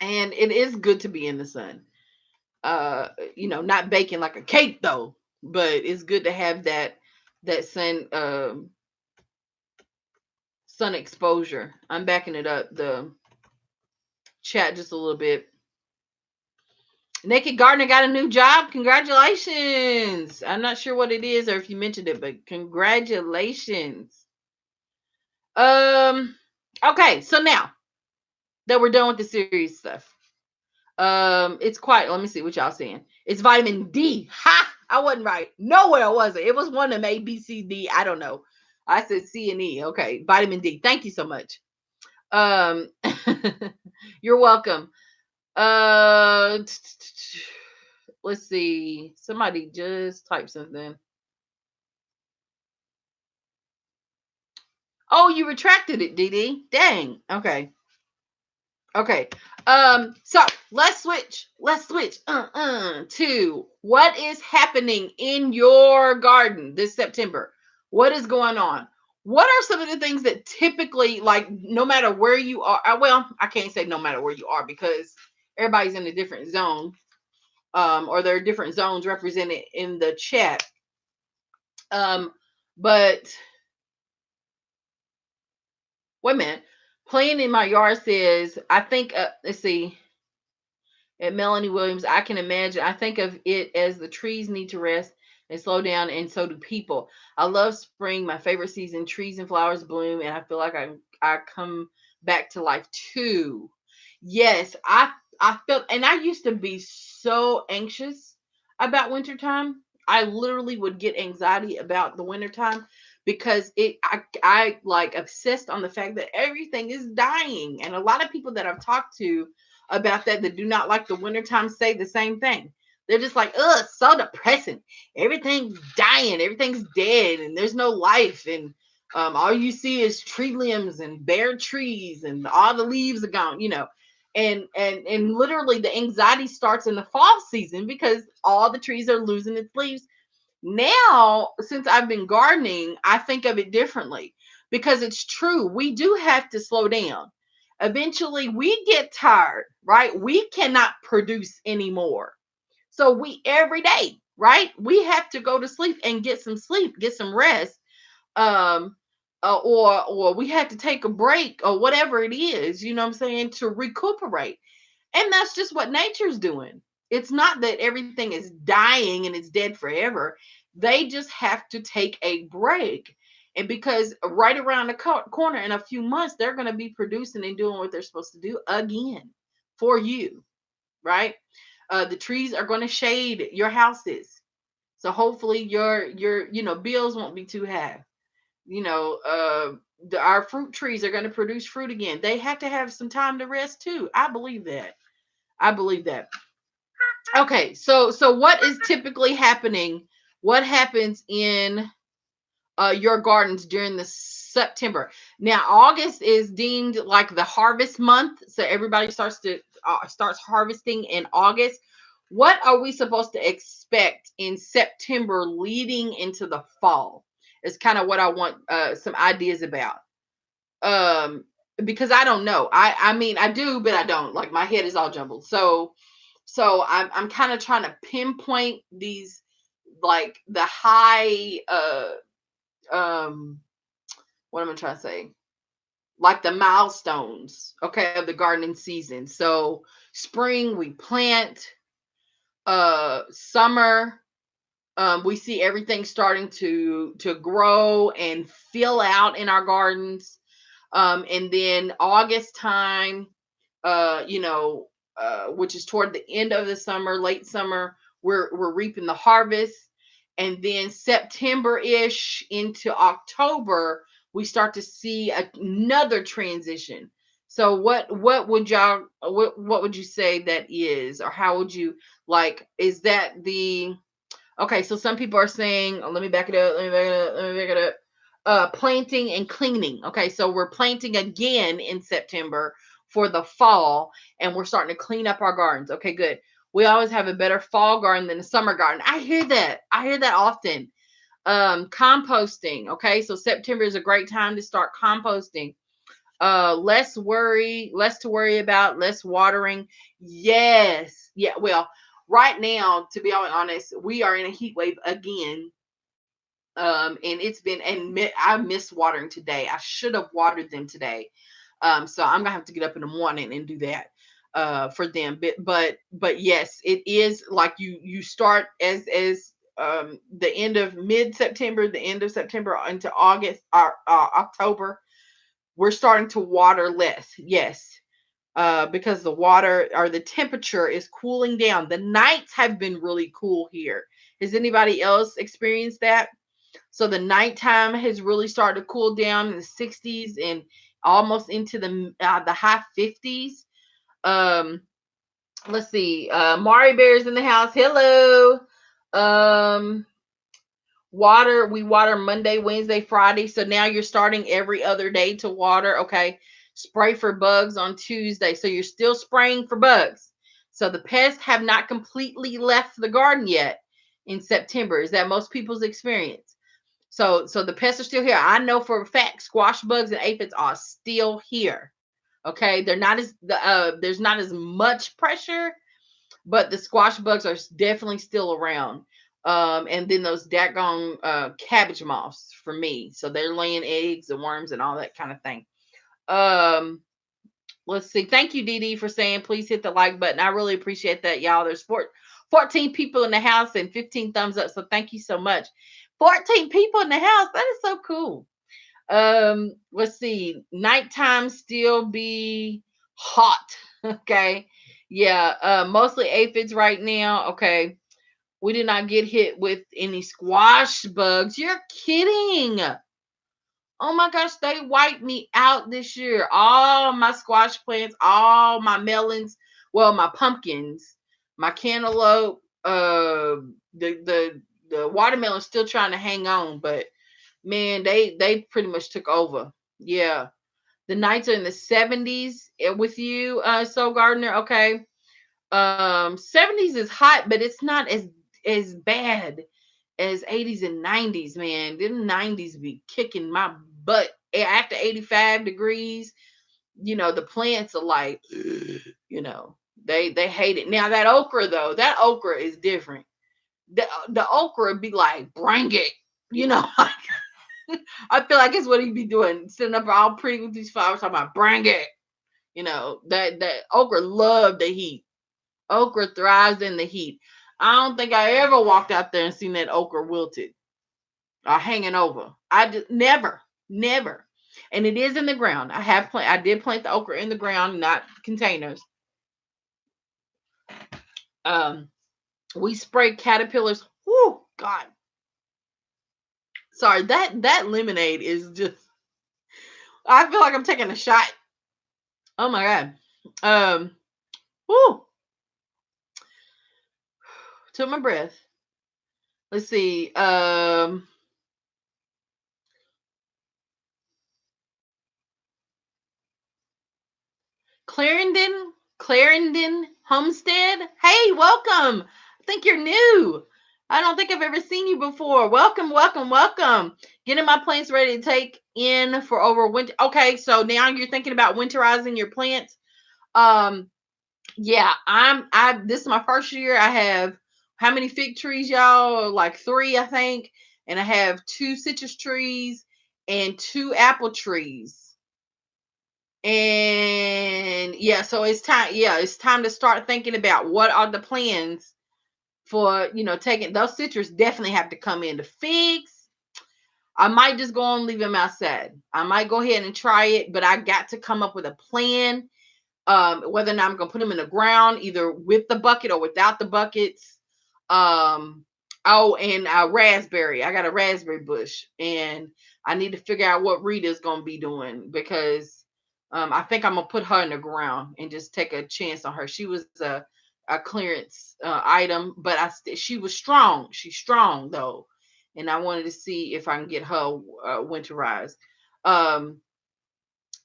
and it is good to be in the sun. Not baking like a cake though, but it's good to have that sun exposure. I'm backing it up the chat just a little bit. Naked Gardener got a new job. Congratulations. I'm not sure what it is or if you mentioned it, but congratulations. Okay, so now that we're done with the serious stuff. It's quite, let me see what y'all saying. It's vitamin D. Ha! I wasn't right. Nowhere was it. It was one of them A, B, C, D. I don't know. I said C and E. Okay, vitamin D. Thank you so much. You're welcome. Let's see. Somebody just typed something. Oh, you retracted it, DD. Dang. Okay. Okay. So let's switch. To what is happening in your garden this September. What is going on? What are some of the things that typically, like, no matter where you are? Well, I can't say no matter where you are because everybody's in a different zone. Or there are different zones represented in the chat. But wait a minute. Playing in my yard says, I think, let's see. At Melanie Williams, I can imagine. I think of it as the trees need to rest and slow down, and so do people. I love spring, my favorite season. Trees and flowers bloom, and I feel like I come back to life too. Yes, I felt, and I used to be so anxious about wintertime. I literally would get anxiety about the wintertime because I like obsessed on the fact that everything is dying, and a lot of people that I've talked to about that do not like the wintertime say the same thing. They're just like, ugh, so depressing. Everything's dying, everything's dead, and there's no life. And all you see is tree limbs and bare trees, and all the leaves are gone. And literally the anxiety starts in the fall season because all the trees are losing its leaves. Now, since I've been gardening, I think of it differently because it's true. We do have to slow down. Eventually, we get tired, right? We cannot produce anymore. So we every day, right? We have to go to sleep and get some sleep, get some rest. Um, or we had to take a break or whatever it is, you know what I'm saying, to recuperate. And that's just what nature's doing. It's not that everything is dying and it's dead forever. They just have to take a break. And because right around the corner in a few months, they're going to be producing and doing what they're supposed to do again for you, right? The trees are going to shade your houses. So hopefully your bills won't be too high. Our fruit trees are going to produce fruit again. They have to have some time to rest too. I believe that. Okay, so what is typically happening? What happens in your gardens during the September? Now, August is deemed like the harvest month, so everybody starts harvesting in August. What are we supposed to expect in September leading into the fall? Is kind of what I want some ideas about. Because I don't know. I mean I do, but I don't. Like my head is all jumbled. So I'm kind of trying to pinpoint these, like the high what am I trying to say? Like the milestones, okay, of the gardening season. So spring we plant, summer we see everything starting to grow and fill out in our gardens. And then August time, which is toward the end of the summer, late summer, we're reaping the harvest. And then September-ish into October, we start to see another transition. So what would y'all what would you say that is, or how would you, like, is that the okay? So some people are saying, oh, let me back it up. planting and cleaning. Okay, so we're planting again in September for the fall, and we're starting to clean up our gardens. Okay, good. We always have a better fall garden than a summer garden. I hear that. I hear that often. Composting. Okay, so September is a great time to start composting. Less to worry about, less watering. Yes. Yeah, well, right now, to be all honest, we are in a heat wave again. And it's been, and I missed watering today. I should have watered them today. So I'm gonna have to get up in the morning and do that for them. But yes, it is like you start as the end of mid-September, the end of September into August or October, we're starting to water less. Yes. Because the water or the temperature is cooling down. The nights have been really cool here. Has anybody else experienced that? So the nighttime has really started to cool down in the 60s and almost into the high 50s. Um, let's see. Mari Bear's in the house. Hello. Um, we water Monday, Wednesday, Friday. So now you're starting every other day to water. Okay. Spray for bugs on Tuesday. So you're still spraying for bugs. So the pests have not completely left the garden yet in September. Is that most people's experience? So the pests are still here. I know for a fact squash bugs and aphids are still here. Okay, they're not as there's not as much pressure, but the squash bugs are definitely still around. And then those daggone cabbage moths for me. So they're laying eggs and worms and all that kind of thing. Um, let's see. Thank you, Dee Dee, for saying please hit the like button. I really appreciate that, y'all. There's 14 people in the house and 15 thumbs up. So thank you so much. 14 people in the house. That is so cool. Let's see. Nighttime still be hot. Okay. Yeah. Mostly aphids right now. Okay. We did not get hit with any squash bugs. You're kidding. Oh my gosh, they wiped me out this year. All my squash plants, all my melons, well, my pumpkins, my cantaloupe, the watermelon's still trying to hang on, but man, they pretty much took over. Yeah. The nights are in the 70s with you, Soul Gardener. Okay. 70s is hot, but it's not as bad as 80s and 90s, man. Them 90s be kicking my butt. After 85 degrees, the plants are like, you know, they hate it. Now that okra though, that okra is different. The okra be like, bring it, you know. I feel like it's what he'd be doing, sitting up all pretty with these flowers, talking about bring it. That okra love the heat. Okra thrives in the heat. I don't think I ever walked out there and seen that okra wilted or hanging over. I just never. And it is in the ground. I did plant the okra in the ground, not containers. Um, we spray caterpillars. Whoo, God. Sorry, that lemonade is just. I feel like I'm taking a shot. Oh my God. Whoo. Took my breath. Let's see. Clarendon Homestead. Hey, welcome. I think you're new. I don't think I've ever seen you before. Welcome. Getting my plants ready to take in for over winter. Okay, so now you're thinking about winterizing your plants. Yeah, this is my first year. I have how many fig trees, y'all? Like 3, I think. And I have 2 citrus trees and 2 apple trees. And yeah, so it's time to start thinking about what are the plans for, taking those citrus definitely have to come in. The figs, I might just go and leave them outside. I might go ahead and try it, but I got to come up with a plan. Whether or not I'm gonna put them in the ground, either with the bucket or without the buckets. And raspberry. I got a raspberry bush, and I need to figure out what Rita's gonna be doing because I think I'm gonna put her in the ground and just take a chance on her. She was a clearance item, but she was strong. She's strong though, and I wanted to see if I can get her winterized. Um,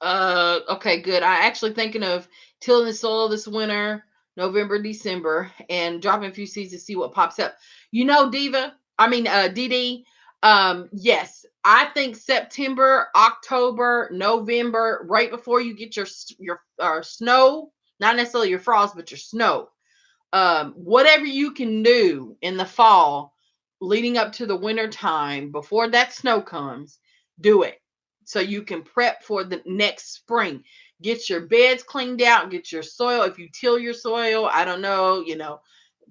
okay, good. I actually thinking of tilling the soil this winter, November, December, and dropping a few seeds to see what pops up. You know, DD. Yes, I think September, October, November, right before you get your snow, not necessarily your frost, but your snow. Whatever you can do in the fall, leading up to the winter time, before that snow comes, do it so you can prep for the next spring. Get your beds cleaned out, get your soil. If you till your soil, I don't know,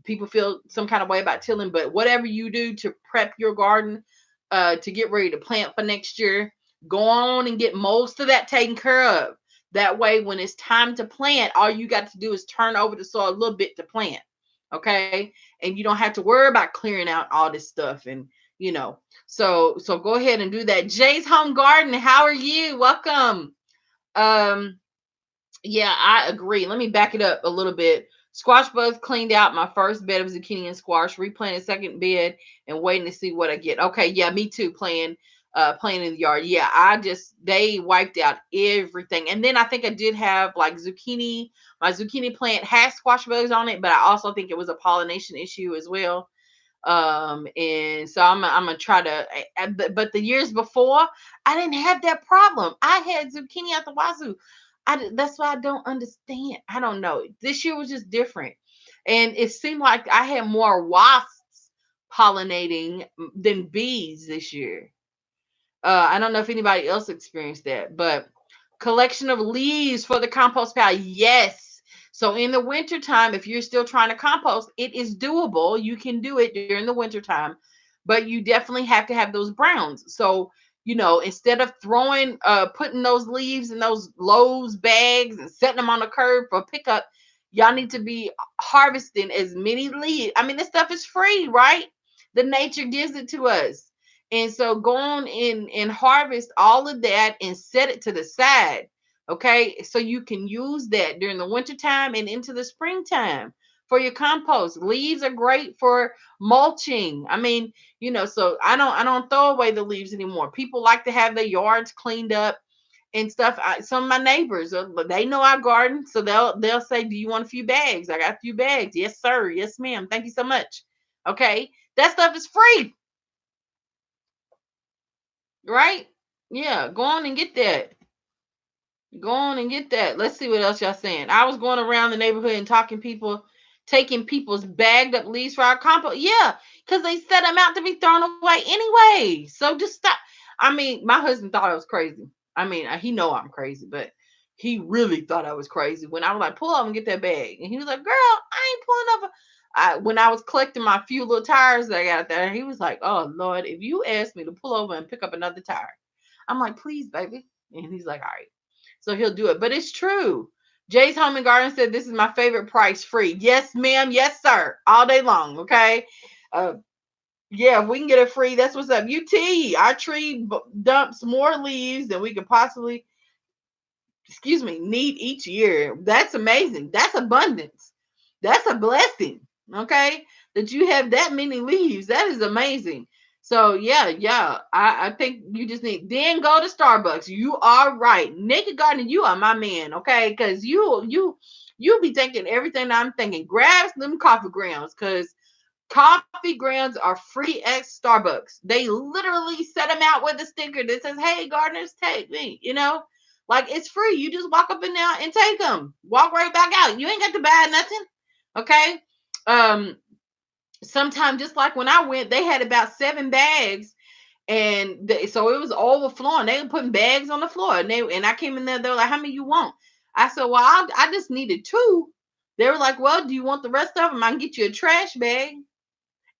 people feel some kind of way about tilling, but whatever you do to prep your garden to get ready to plant for next year, go on and get most of that taken care of. That way, when it's time to plant, all you got to do is turn over the soil a little bit to plant. Okay. And you don't have to worry about clearing out all this stuff. And, so go ahead and do that. Jay's Home Garden, how are you? Welcome. Um, yeah, I agree. Let me back it up a little bit. Squash bugs cleaned out my first bed of zucchini and squash, replanted second bed, and waiting to see what I get. Okay, yeah, me too. Playing in the yard. Yeah, they wiped out everything. And then I think I did have like zucchini. My zucchini plant has squash bugs on it, but I also think it was a pollination issue as well. And so I'm gonna try to. But the years before, I didn't have that problem. I had zucchini at the wazoo. That's why I don't understand. I don't know. This year was just different, and it seemed like I had more wasps pollinating than bees this year. I don't know if anybody else experienced that, but collection of leaves for the compost pile. Yes. So in the wintertime, if you're still trying to compost, it is doable. You can do it during the wintertime, but you definitely have to have those browns. So, instead of putting those leaves in those Lowe's bags and setting them on the curb for pickup, y'all need to be harvesting as many leaves. I mean, this stuff is free, right? The nature gives it to us. And so go on and harvest all of that and set it to the side. Okay. So you can use that during the wintertime and into the springtime for your compost. Leaves are great for mulching. I mean, so I don't throw away the leaves anymore. People like to have their yards cleaned up and stuff. Some of my neighbors, they know our garden, so they'll say, "Do you want a few bags?" I got a few bags. Yes, sir. Yes, ma'am. Thank you so much. Okay. That stuff is free. Right? Yeah, go on and get that. Go on and get that. Let's see what else y'all saying. I was going around the neighborhood and taking people's bagged up leaves for our compost. Yeah, because they set them out to be thrown away anyway. So just stop. I mean, my husband thought I was crazy. I mean, he know I'm crazy, but he really thought I was crazy when I was like, pull up and get that bag. And he was like, girl, I ain't pulling up. When I was collecting my few little tires that I got there, he was like, oh, Lord, if you ask me to pull over and pick up another tire, I'm like, please, baby. And he's like, all right. So he'll do it. But it's true. Jay's Home and Garden said, this is my favorite price, free. Yes, ma'am. Yes, sir. All day long. Okay. Uh, yeah, if we can get it free, that's what's up. Our tree dumps more leaves than we could possibly, need each year. That's amazing. That's abundance. That's a blessing. Okay. That you have that many leaves. That is amazing. So yeah. I think you just then go to Starbucks. You are right. Naked Garden, you are my man, okay? Because you be thinking everything I'm thinking. Grab them coffee grounds, because coffee grounds are free at Starbucks. They literally set them out with a sticker that says, "Hey, gardeners, take me." Like it's free. You just walk up in there and take them. Walk right back out. You ain't got to buy nothing. Okay. Um. Sometimes, just like when I went, they had about 7 bags, and so it was overflowing. They were putting bags on the floor, and I came in there. They were like, "How many you want?" I said, "Well, I just needed 2." They were like, "Well, do you want the rest of them? I can get you a trash bag."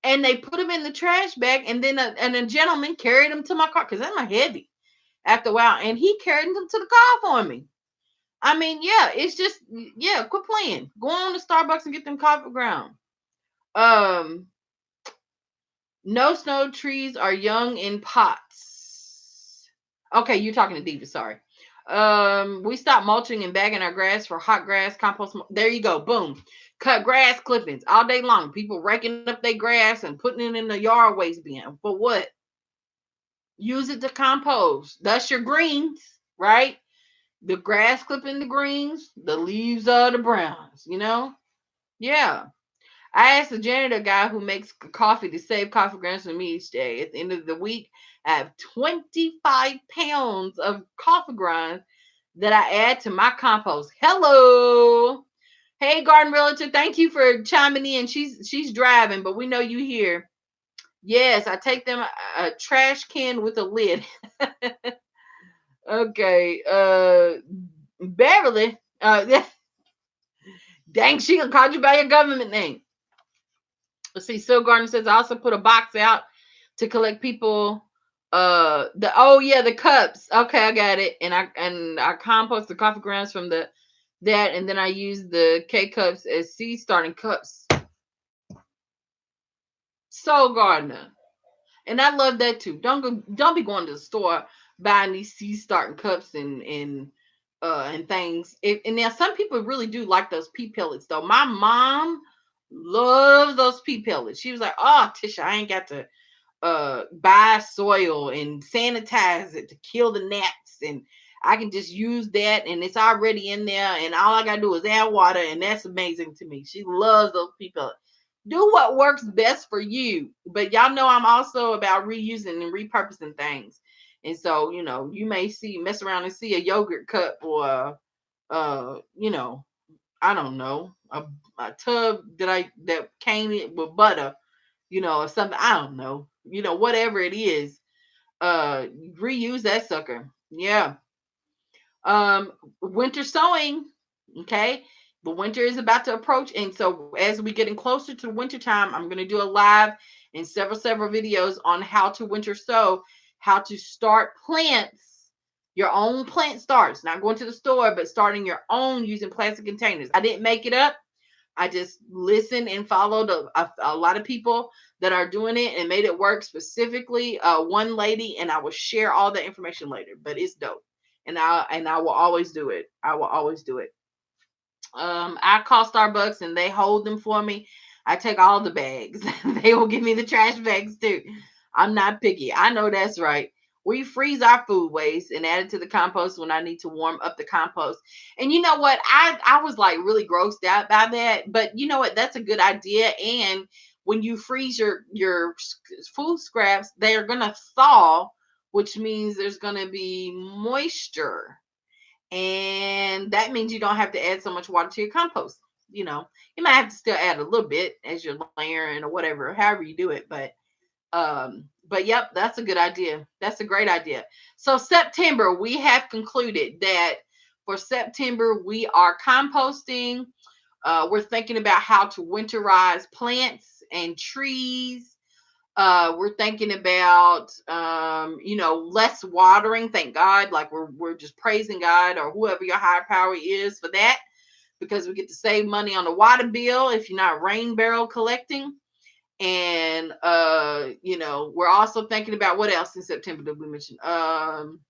And they put them in the trash bag, and then a gentleman carried them to my car, because I'm heavy after a while, and he carried them to the car for me. I mean, yeah, it's just, yeah, quit playing. Go on to Starbucks and get them coffee ground. Um, no snow trees are young in pots. Okay, you're talking to Diva, sorry. We stopped mulching and bagging our grass for hot grass compost. There you go. Boom. Cut grass clippings all day long. People raking up their grass and putting it in the yard waste bin. For what? Use it to compost. That's your greens, right? The grass clipping the greens, the leaves are the browns, Yeah. I asked the janitor guy who makes coffee to save coffee grounds for me each day. At the end of the week, I have 25 pounds of coffee grounds that I add to my compost. Hello. Hey, garden realtor, thank you for chiming in. She's driving, but we know you here. Yes, I take them a trash can with a lid. Okay. Beverly. Dang, she gonna call you by your government name. Let's see. Still Garden says I also put a box out to collect people. The cups. Okay, I got it. And I compost the coffee grounds from that, and then I use the K cups as seed starting cups. So Gardner. And I love that too. Don't be going to the store buying these seed starting cups and things. And now some people really do like those pea pellets though. My mom loves those pea pellets. She was like, "Oh, Tisha, I ain't got to buy soil and sanitize it to kill the gnats, and I can just use that and it's already in there, and all I gotta do is add water, and that's amazing to me." She loves those people. Do what works best for you, but y'all know I'm also about reusing and repurposing things. And so you may mess around and see a yogurt cup or I don't know, a tub that came in with butter, or something. I don't know, whatever it is, reuse that sucker. Yeah. Winter sowing. Okay. The winter is about to approach. And so as we getting closer to winter time, I'm going to do a live and several videos on how to winter sow, how to start plants, your own plant starts, not going to the store, but starting your own using plastic containers. I didn't make it up. I just listened and followed a lot of people that are doing it and made it work. Specifically, one lady, and I will share all the information later. But it's dope, and I will always do it. I will always do it. I call Starbucks and they hold them for me. I take all the bags. They will give me the trash bags too. I'm not picky. I know that's right. We freeze our food waste and add it to the compost when I need to warm up the compost. And you know what? I was like really grossed out by that, but you know what? That's a good idea. And when you freeze your food scraps, they are gonna thaw, which means there's gonna be moisture, and that means you don't have to add so much water to your compost. You might have to still add a little bit as you're layering or whatever, however you do it. But yep, that's a good idea. That's a great idea. So September, we have concluded that for September we are composting. We're thinking about how to winterize plants and trees. We're thinking about less watering. Thank God. Like we're just praising God or whoever your higher power is for that, because we get to save money on the water bill if you're not rain barrel collecting. And we're also thinking about what else in September did we mention? Um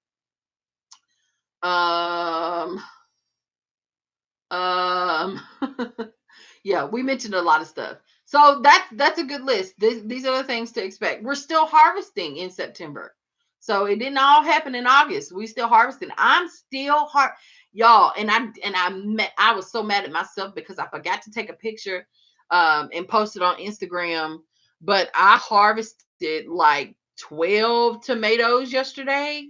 yeah, we mentioned a lot of stuff. So that's a good list. These are the things to expect. We're still harvesting in September. So it didn't all happen in August. We still harvesting. I'm still y'all, I was so mad at myself because I forgot to take a picture and post it on Instagram, but I harvested like 12 tomatoes yesterday.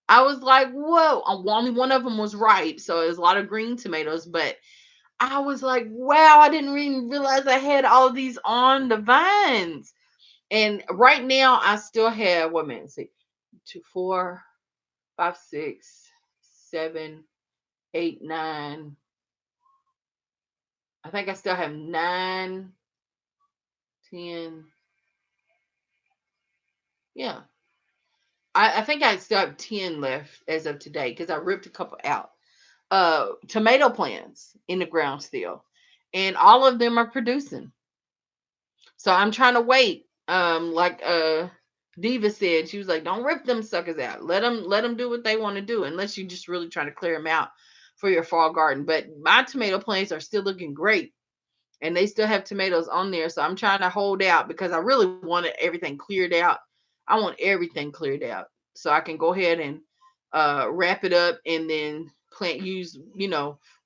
I was like, whoa, only one of them was ripe. So it was a lot of green tomatoes, but I was like, wow, I didn't even realize I had all these on the vines. And right now I still have, what minute? See, 2, 4, 5, 6, 7, 8, 9. I think I still have 9, 10. Yeah. I think I still have 10 left as of today because I ripped a couple out. Tomato plants in the ground still, and all of them are producing. So I'm trying to wait. Like Diva said, she was like, don't rip them suckers out. Let them do what they want to do, unless you just really trying to clear them out for your fall garden. But my tomato plants are still looking great, and they still have tomatoes on there. So I'm trying to hold out because I really wanted everything cleared out. I want everything cleared out so I can go ahead and wrap it up and then use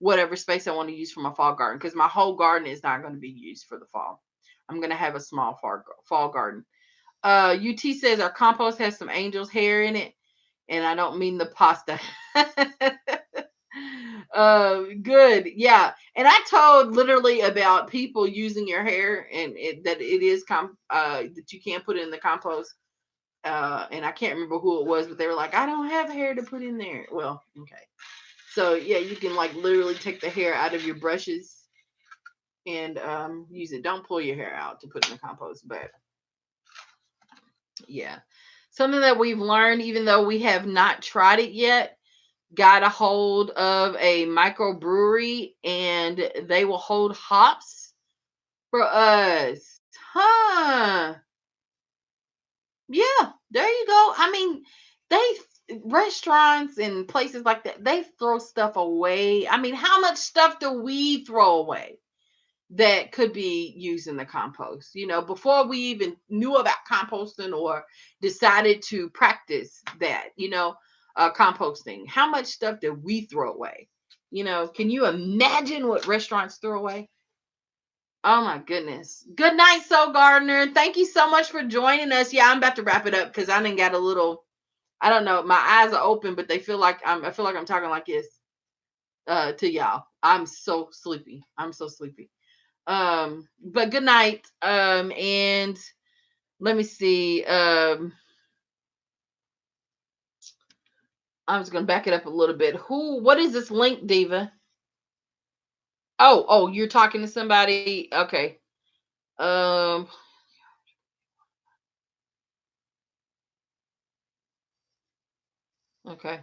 whatever space I want to use for my fall garden, because my whole garden is not going to be used for the fall. I'm going to have a small fall garden. UT says our compost has some angel's hair in it, and I don't mean the pasta. Good, yeah. And I told literally about people using your hair, and that it is that you can't put it in the compost. And I can't remember who it was, but they were like, I don't have hair to put in there. Well, okay. So yeah, you can like literally take the hair out of your brushes and use it. Don't pull your hair out to put in the compost, but yeah. Something that we've learned, even though we have not tried it yet, got a hold of a microbrewery, and they will hold hops for us. Huh. Yeah, there you go. I mean, restaurants and places like that, they throw stuff away. I mean, how much stuff do we throw away that could be used in the compost? Before we even knew about composting or decided to practice that, composting, how much stuff did we throw away? Can you imagine what restaurants throw away? Oh my goodness. Good night, Soul Gardener. Thank you so much for joining us. Yeah, I'm about to wrap it up because I didn't got a little, I don't know, my eyes are open, but I feel like I'm talking like this to y'all. I'm so sleepy. I'm so sleepy. But good night. And let me see. I was gonna back it up a little bit. What is this link, Diva? Oh, you're talking to somebody. Okay. Um, okay.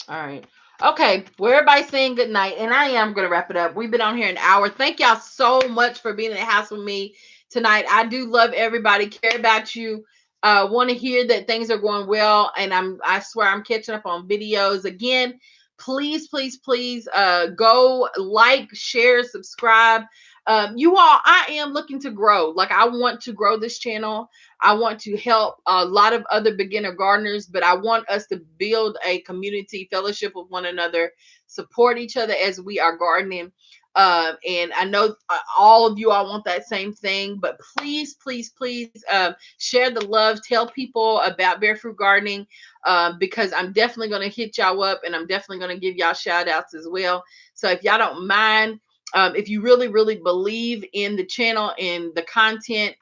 All right. Okay. Well, everybody's saying good night, and I am going to wrap it up. We've been on here an hour. Thank y'all so much for being in the house with me tonight. I do love everybody, care about you. Want to hear that things are going well, and I swear I'm catching up on videos again. Please, please, please, go like, share, subscribe. You all, I am looking to grow. Like, I want to grow this channel. I want to help a lot of other beginner gardeners, but I want us to build a community fellowship with one another, support each other as we are gardening. And I know all of you all want that same thing, but please, please, please share the love. Tell people about Barefoot Gardening, because I'm definitely going to hit y'all up, and I'm definitely going to give y'all shout outs as well. So if y'all don't mind, if you really, really believe in the channel and the content,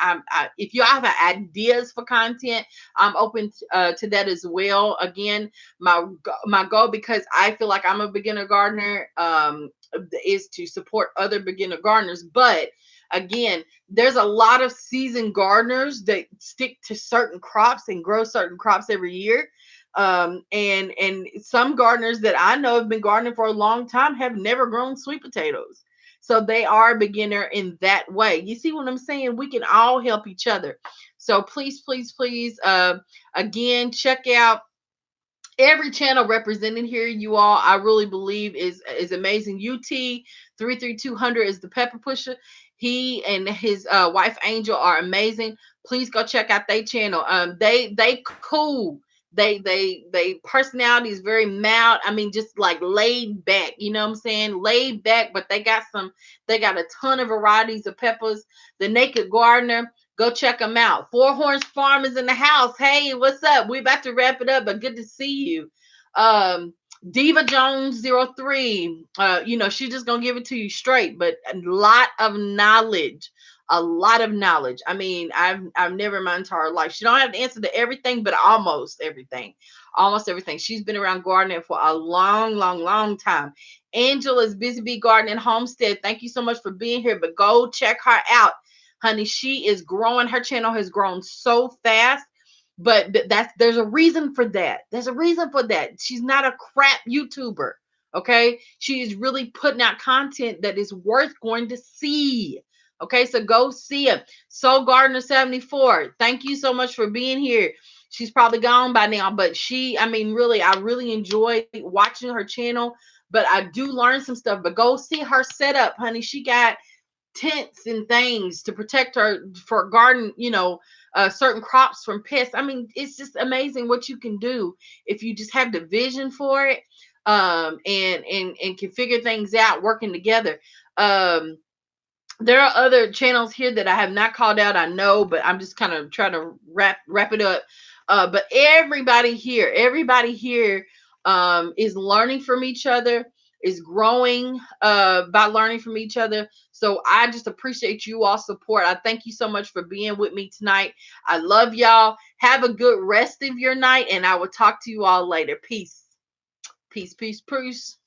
if you have ideas for content, I'm open to that as well. Again, my goal, because I feel like I'm a beginner gardener, is to support other beginner gardeners. But again, there's a lot of seasoned gardeners that stick to certain crops and grow certain crops every year. And some gardeners that I know have been gardening for a long time have never grown sweet potatoes. So they are a beginner in that way. You see what I'm saying? We can all help each other. So please, please, please, again, check out every channel represented here. You all, I really believe is amazing. UT 33200 is the pepper pusher. He and his wife Angel are amazing. Please go check out their channel. They cool. They personality is very mild. I mean, just like laid back. You know what I'm saying? Laid back, but they got a ton of varieties of peppers. The Naked Gardener, go check them out. Four Horns Farm is in the house. Hey, what's up? We about to wrap it up, but good to see you. Diva Jones 03. She's just gonna give it to you straight, but a lot of knowledge. A lot of knowledge. I mean, I've never met her life. She don't have to answer to everything, but almost everything. Almost everything. She's been around gardening for a long, long, long time. Angela's Busy Bee Garden Homestead. Thank you so much for being here. But go check her out, honey. She is growing. Her channel has grown so fast. But there's a reason for that. There's a reason for that. She's not a crap YouTuber. Okay. She is really putting out content that is worth going to see. Okay, so go see him. Soul Gardener 74. Thank you so much for being here. She's probably gone by now, but I mean, really, I really enjoy watching her channel. But I do learn some stuff. But go see her setup, honey. She got tents and things to protect her for garden, certain crops from pests. I mean, it's just amazing what you can do if you just have the vision for it, and can figure things out working together. There are other channels here that I have not called out, I know, but I'm just kind of trying to wrap it up. But everybody here is learning from each other, is growing by learning from each other. So I just appreciate you all support. I thank you so much for being with me tonight. I love y'all. Have a good rest of your night, and I will talk to you all later. Peace. Peace, peace, peace.